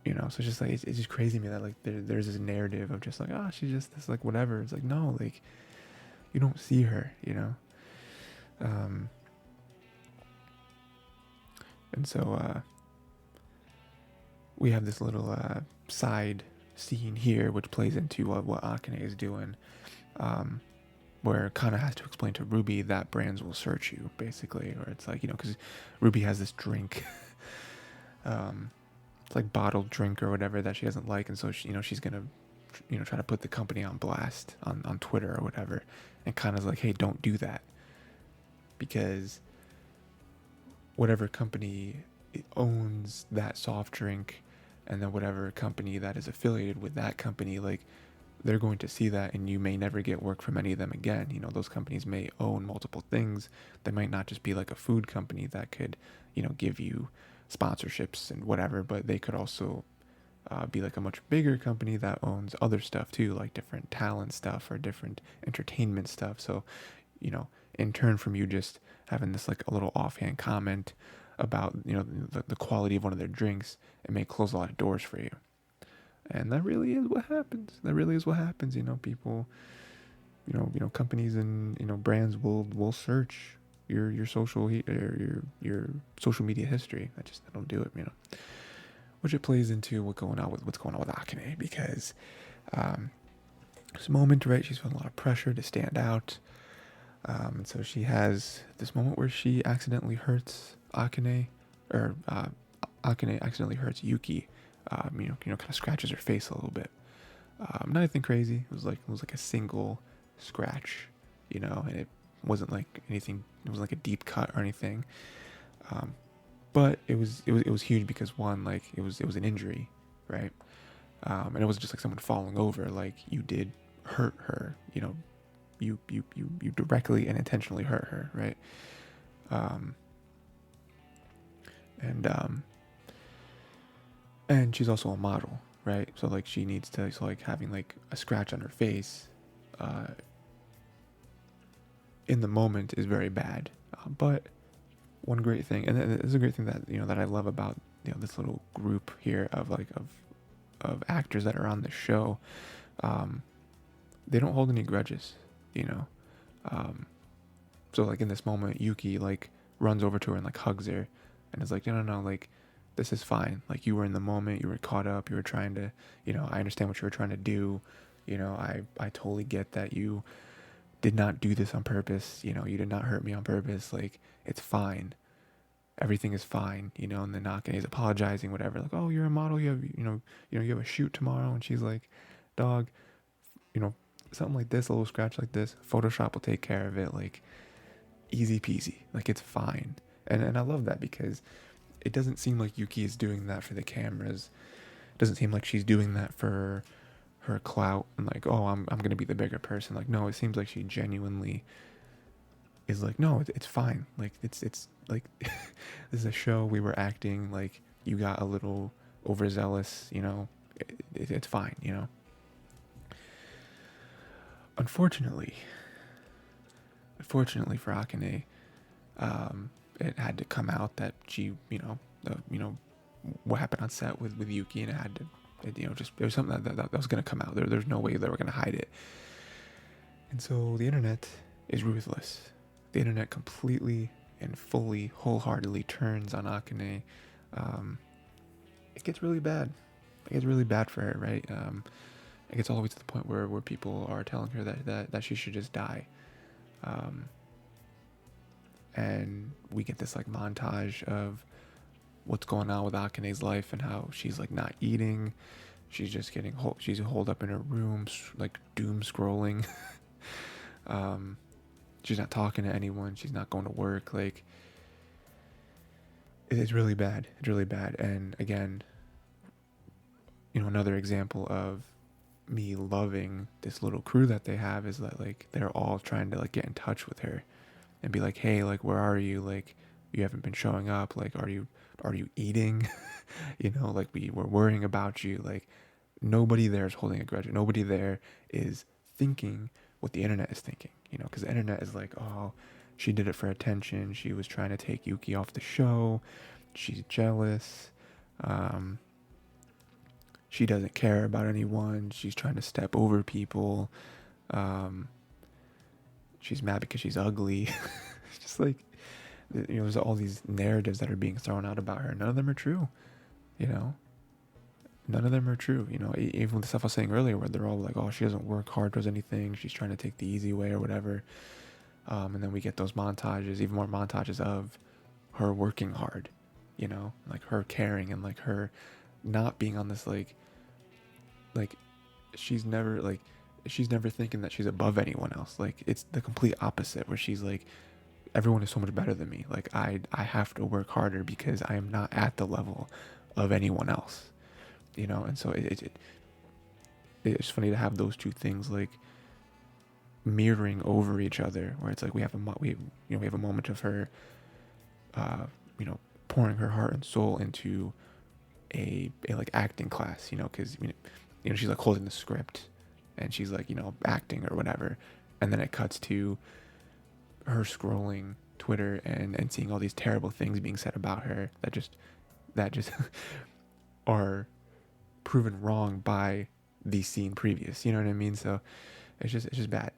So it's just like, it's just crazy to me that like there's this narrative of just like, she's just this, like, whatever. It's like, no, like, you don't see her, and so we have this little side scene here which plays into what Akane is doing, where Kana has to explain to Ruby that brands will search you, basically, or it's like, because Ruby has this drink, it's like bottled drink or whatever that she doesn't like, and so she, she's gonna, try to put the company on blast on Twitter or whatever, and Kana's like, hey, don't do that, because whatever company owns that soft drink, and then whatever company that is affiliated with that company, like, they're going to see that, and you may never get work from any of them again. Those companies may own multiple things. They might not just be like a food company that could, give you sponsorships and whatever, but they could also be like a much bigger company that owns other stuff too, like different talent stuff or different entertainment stuff. So, in turn from you just having this like a little offhand comment about, the quality of one of their drinks, it may close a lot of doors for you. And that really is what happens. People, companies and, brands will search your social your social media history. I don't do it, which it plays into what's going on with Akane, because this moment, right, she's feeling a lot of pressure to stand out, and so she has this moment where she accidentally hurts Akane, or Akane accidentally hurts Yuki, kind of scratches her face a little bit. Nothing crazy. It was like a single scratch, and it wasn't like anything. It wasn't like a deep cut or anything. But it was huge because, one, like, it was an injury, right? And it wasn't just like someone falling over. Like, you did hurt her. You directly and intentionally hurt her, right? And she's also a model, right? So like, she needs to, so like, having like a scratch on her face in the moment is very bad. But one great thing, and this is a great thing that, that I love about, this little group here of actors that are on the show, they don't hold any grudges, you know. Um, so like in this moment, Yuki like runs over to her and like hugs her, and is like, no, no, no, like this is fine. Like you were in the moment, you were caught up, you were trying to, you know, I understand what you were trying to do. You know, I totally get that you did not do this on purpose. You know, you did not hurt me on purpose. Like it's fine. Everything is fine, you know. And then Nakane is apologizing, whatever. Like, oh, you're a model. You have, you have a shoot tomorrow. And she's like, dog, you know, something like this, a little scratch like this, Photoshop will take care of it. Like easy peasy. Like it's fine. And I love that because it doesn't seem like Yuki is doing that for the cameras. It doesn't seem like she's doing that for her clout and like, oh, I'm gonna be the bigger person. Like, no, it seems like she genuinely is like, no, it's fine. Like it's like this is a show, we were acting, like you got a little overzealous, you know. It's fine, you know. Unfortunately for Akane, it had to come out that she, what happened on set with Yuki, and it had to, just there was something that was going to come out. There's no way they were going to hide it. And so the internet is ruthless. The internet completely and fully, wholeheartedly turns on Akane. It gets really bad. It gets really bad for her, right? It gets all the way to the point where people are telling her that she should just die. And we get this like montage of what's going on with Akane's life and how she's like not eating. She's just she's holed up in her room, like doom scrolling. She's not talking to anyone. She's not going to work. Like it's really bad. It's really bad. And again, another example of me loving this little crew that they have is that like they're all trying to like get in touch with her and be like, hey, like where are you? Like you haven't been showing up. Like are you eating? Like we were worrying about you. Like nobody there is holding a grudge. Nobody there is thinking what the internet is thinking, because the internet is like, oh, she did it for attention. She was trying to take Yuki off the show. She's jealous. She doesn't care about anyone. She's trying to step over people. She's mad because she's ugly. It's just like, there's all these narratives that are being thrown out about her. None of them are true, None of them are true, even the stuff I was saying earlier where they're all like, oh, she doesn't work hard towards anything. She's trying to take the easy way or whatever. And then we get those montages, even more montages of her working hard, like her caring and like her not being on this like she's never thinking that she's above anyone else. Like it's the complete opposite where she's like, everyone is so much better than me. Like I have to work harder because I am not at the level of anyone else, and so it's funny to have those two things like mirroring over each other, where it's like we have a moment of her pouring her heart and soul into a like acting class, because she's like holding the script and she's like acting or whatever, and then it cuts to her scrolling Twitter and seeing all these terrible things being said about her that just are proven wrong by the scene previous, you know what I mean? So it's just bad,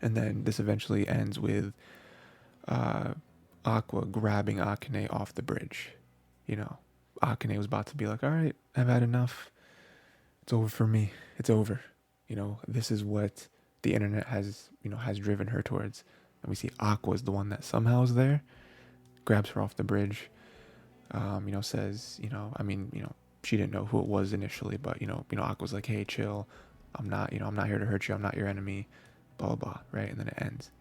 and then this eventually ends with Aqua grabbing Akane off the bridge. Akane was about to be like, all right, I've had enough. It's over for me. It's over. This is what the internet has driven her towards. And we see Aqua is the one that somehow is there, grabs her off the bridge, says, she didn't know who it was initially, but, Aqua's like, hey, chill. I'm not here to hurt you. I'm not your enemy, blah, blah, blah, right? And then it ends.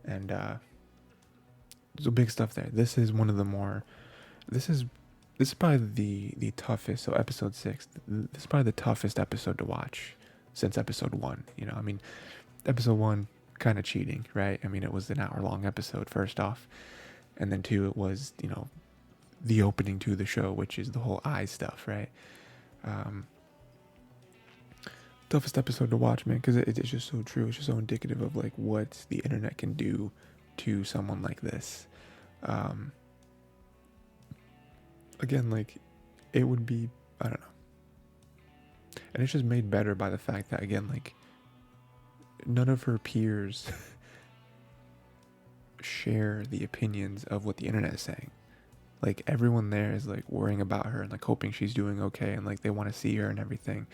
And there's big stuff there. This is one of the more, this is probably the toughest. So episode 6, this is probably the toughest episode to watch since episode 1. Episode 1 kind of cheating, right? It was an hour-long episode first off, and then 2, it was the opening to the show, which is the whole eye stuff, right? Toughest episode to watch, man, because it's just so true. It's just so indicative of like what the internet can do to someone like this. Again, like it would be, I don't know. And it's just made better by the fact that, again, like, none of her peers share the opinions of what the internet is saying. Like, everyone there is like worrying about her and like hoping she's doing okay, and like they want to see her and everything.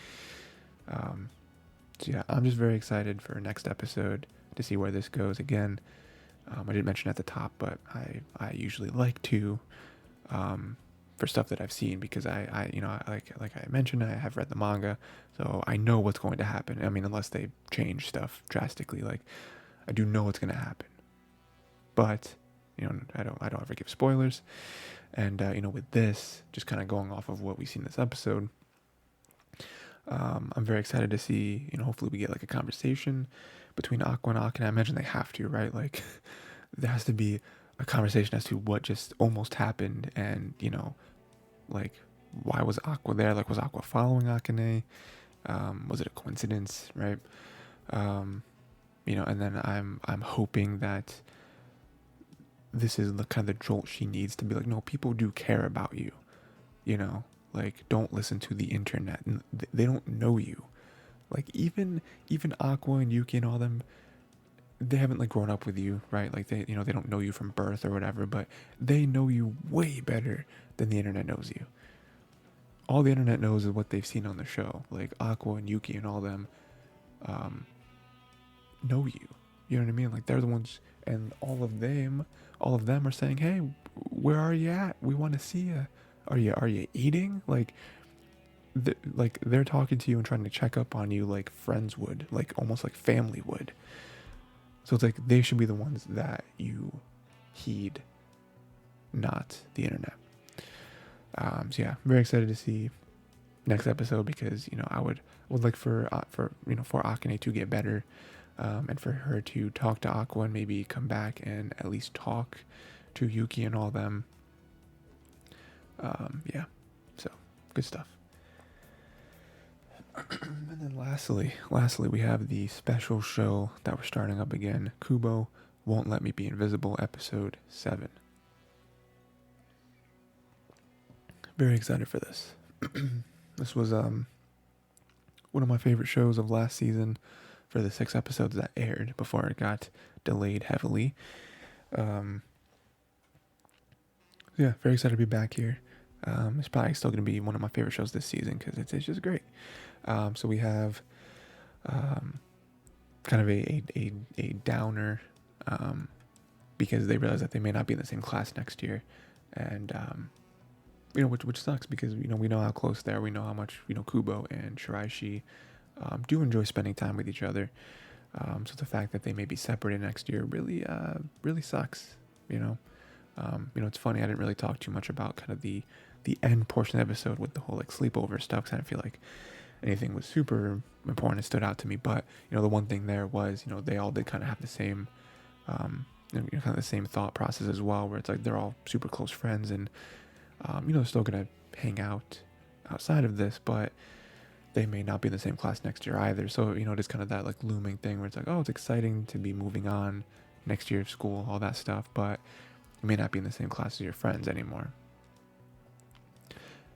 So yeah, I'm just very excited for next episode to see where this goes. Again, I didn't mention at the top, but I usually like to, for stuff that I've seen, because I like I mentioned, I have read the manga, so I know what's going to happen. I mean, unless they change stuff drastically, like, I do know what's going to happen. But I don't ever give spoilers. And with this, just kind of going off of what we see in this episode, I'm very excited to see, hopefully we get like a conversation between Aqua and Akane. I imagine they have to, right? Like, there has to be a conversation as to what just almost happened, and like, why was Aqua there? Like, was Aqua following Akane? Was it a coincidence, right? And then I'm hoping that this is the kind of the jolt she needs to be like, no, people do care about you, like, don't listen to the internet. They don't know you. Like, even Aqua and Yuki and all them, they haven't like grown up with you, right? Like, they they don't know you from birth or whatever, but they know you way better than the internet knows you. All the internet knows is what they've seen on the show. Like, Aqua and Yuki and all them know you. You know what I mean? Like, they're the ones, and all of them are saying, hey, where are you at? We want to see you. Are you eating? Like, they're talking to you and trying to check up on you like friends would, like almost like family would. So it's like they should be the ones that you heed, not the internet. So yeah, I'm very excited to see next episode, because I would like for Akane to get better, and for her to talk to Aqua and maybe come back and at least talk to Yuki and all them. Yeah, so good stuff. And then lastly, we have the special show that we're starting up again, Kubo Won't Let Me Be Invisible, episode 7. Very excited for this. This was one of my favorite shows of last season, for the 6 episodes that aired before it got delayed heavily. Yeah, very excited to be back here. It's probably still going to be one of my favorite shows this season, because it's just great. So we have kind of a downer, because they realize that they may not be in the same class next year, and which sucks, because we know how close they are. We know how much Kubo and Shiraishi do enjoy spending time with each other. So the fact that they may be separated next year really sucks. It's funny, I didn't really talk too much about kind of the end portion of the episode with the whole like sleepover stuff, because I didn't feel like anything was super important and stood out to me. But the one thing there was, they all did kind of have the same kind of the same thought process as well, where it's like they're all super close friends, and they're still gonna hang out outside of this, but they may not be in the same class next year either. So it is kind of that like looming thing where it's like, oh, it's exciting to be moving on next year of school, all that stuff, but you may not be in the same class as your friends anymore.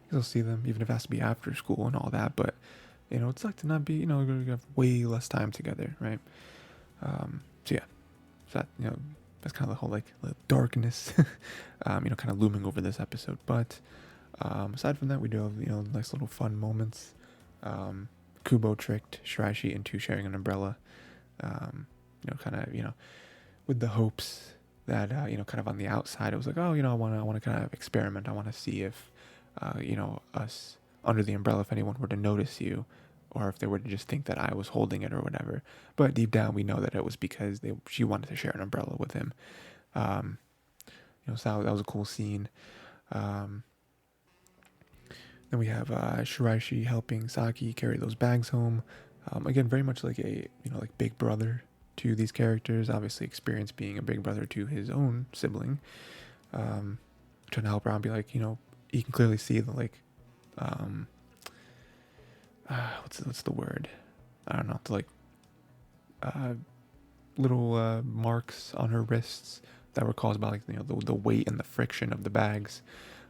You'll see them even if it has to be after school and all that, but it's like to not be, you're gonna have way less time together, right? So yeah, so that that's kind of the whole like the darkness kind of looming over this episode. But aside from that, we do have nice little fun moments. Kubo tricked Shiraishi into sharing an umbrella, kind of with the hopes that kind of on the outside it was like, oh, I want to kind of experiment. I want to see if us under the umbrella, if anyone were to notice you, or if they were to just think that I was holding it or whatever. But deep down, we know that it was because she wanted to share an umbrella with him. So that was a cool scene. Then we have Shiraishi helping Saki carry those bags home. Again, very much like a like big brother to these characters. Obviously, experienced being a big brother to his own sibling. Trying to help her out and be like, you can clearly see the like, what's the word? I don't know. The like, little marks on her wrists that were caused by like the weight and the friction of the bags.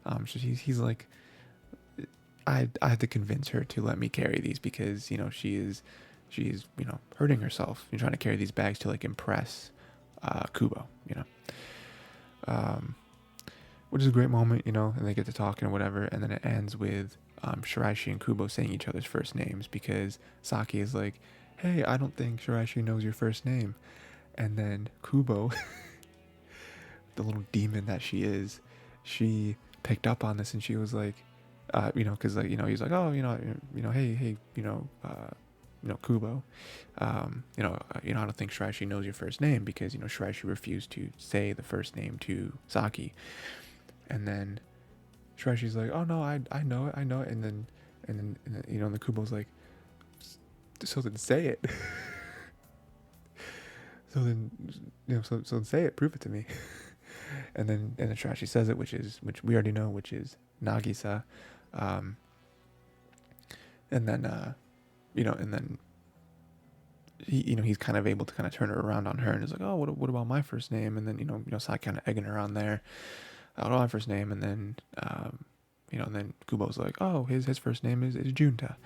So he's like I had to convince her to let me carry these because she's hurting herself. You're trying to carry these bags to like impress Kubo, um, which is a great moment, and they get to talking or whatever, and then it ends with Shiraishi and Kubo saying each other's first names because Saki is like, "Hey, I don't think Shiraishi knows your first name," and then Kubo, the little demon that she is, she picked up on this and she was like, because he's like, oh, hey, Kubo, I don't think Shiraishi knows your first name because Shiraishi refused to say the first name to Saki, and then Shiraishi's like, oh no, I know it, and then the Kubo's like, so then say it. So then, so say it, prove it to me. and then Shirashi says it, which we already know, which is Nagisa, and then and then he's kind of able to kind of turn it around on her and is like, oh, what about my first name? And then Saki kind of egging her on there, what about my first name? And then and then Kubo's like, oh, his first name is Junta.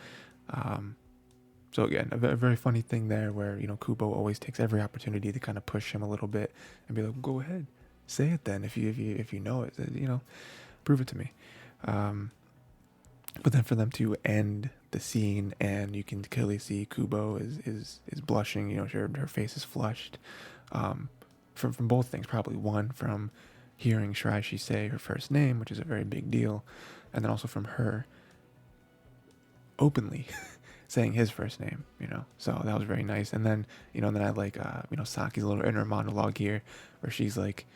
So again, a very funny thing there where, Kubo always takes every opportunity to kind of push him a little bit and be like, well, go ahead, say it then. If you know it, prove it to me. But then for them to end the scene and you can clearly see Kubo is blushing, her face is flushed, from both things, probably one from hearing Shiraishi say her first name, which is a very big deal, and then also from her openly saying his first name, so that was very nice. And then, then I like, Saki's little inner monologue here where she's like,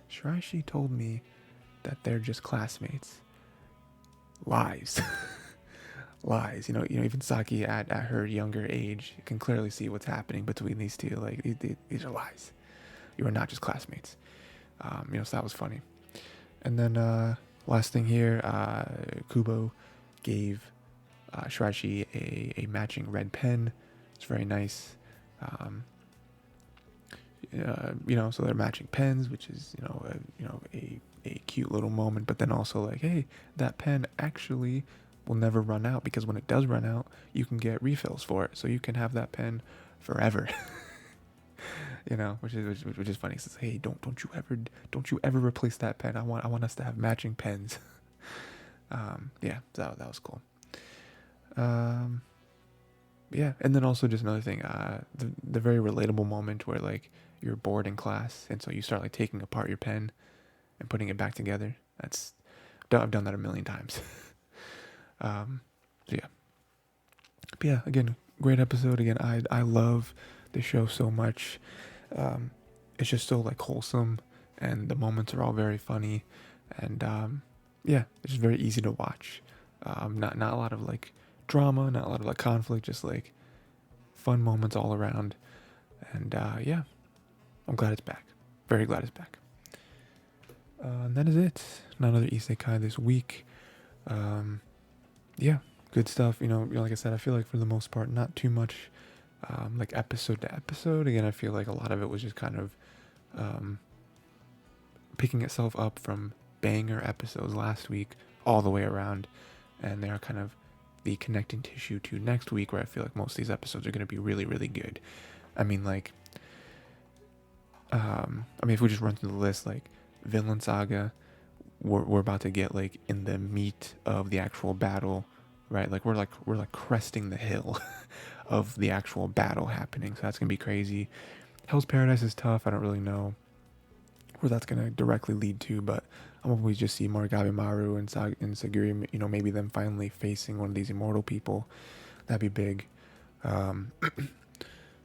Shiraishi told me that they're just classmates. Lies. Lies. Even Saki at her younger age can clearly see what's happening between these two. Like, these are lies. You are not just classmates. So that was funny. And then, last thing here, Kubo gave Shiraishi a matching red pen. It's very nice. So they're matching pens, which is a cute little moment. But then also like, hey, that pen actually will never run out because when it does run out, you can get refills for it, so you can have that pen forever. Which is funny. It says, hey, don't you ever replace that pen. I want us to have matching pens. Yeah, that was cool. Yeah, and then also just another thing, the very relatable moment where like you're bored in class and so you start like taking apart your pen and putting it back together. I've done that a million times. So yeah, but yeah, again, great episode. Again, I love the show so much. It's just so like wholesome and the moments are all very funny, and yeah, it's just very easy to watch. Not a lot of like drama, not a lot of like conflict, just like fun moments all around. And yeah, I'm glad it's back. Very glad it's back. And that is it. Not another Isekai this week. Yeah, good stuff. Like I said, I feel like for the most part, not too much like episode to episode. Again, I feel like a lot of it was just kind of picking itself up from banger episodes last week all the way around. And they are kind of the connecting tissue to next week, where I feel like most of these episodes are going to be really, really good. I mean, like, if we just run through the list, like Vinland Saga, we're about to get like in the meat of the actual battle, right? Like we're cresting the hill of the actual battle happening. So that's gonna be crazy. Hell's Paradise is tough. I don't really know where that's gonna directly lead to, but I'm hoping we just see more Gabimaru and Saguri, maybe them finally facing one of these immortal people. That'd be big.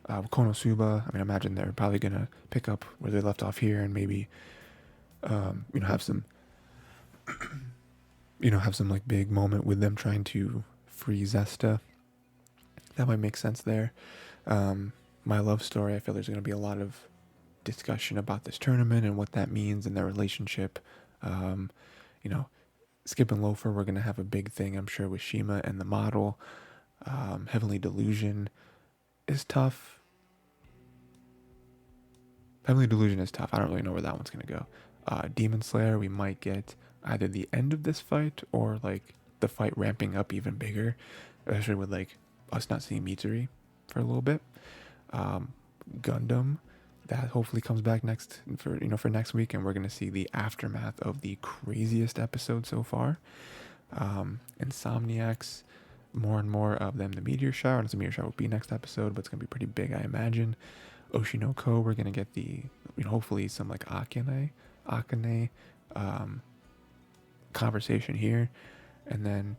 Konosuba, I imagine they're probably gonna pick up where they left off here and maybe, have some, have some like big moment with them trying to free Zesta. That might make sense there. My love story, I feel there's gonna be a lot of discussion about this tournament and what that means and their relationship. Skip and Loafer, we're gonna have a big thing, I'm sure, with Shima and the model. Heavenly Delusion is tough. Heavenly Delusion is tough. I don't really know where that one's gonna go. Demon Slayer, we might get either the end of this fight or like the fight ramping up even bigger, especially with like us not seeing Mitsuri for a little bit. Gundam, that hopefully comes back next for next week, and we're gonna see the aftermath of the craziest episode so far. Insomniacs, more and more of them. The meteor shower, and the meteor shower will be next episode, but it's gonna be pretty big, I imagine. OSHI no Ko, we're gonna get the hopefully some like Akane conversation here, and then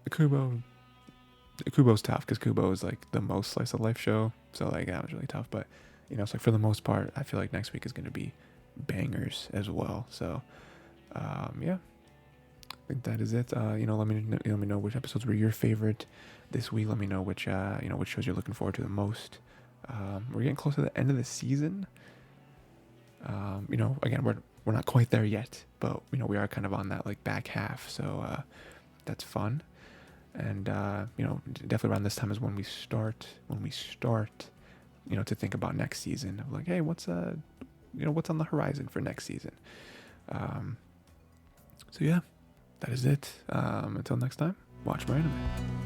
KUBO. KUBO's tough because KUBO is like the most slice of life show, so like that was really tough. But it's like for the most part, I feel like next week is going to be bangers as well. So yeah, I think that is it. Let me know which episodes were your favorite this week. Let me know which which shows you're looking forward to the most. We're getting close to the end of the season. Again, we're not quite there yet, but we are kind of on that like back half, so that's fun. And definitely around this time is when we start to think about next season, of like, hey, what's on the horizon for next season. So yeah, that is it. Until next time, watch more anime.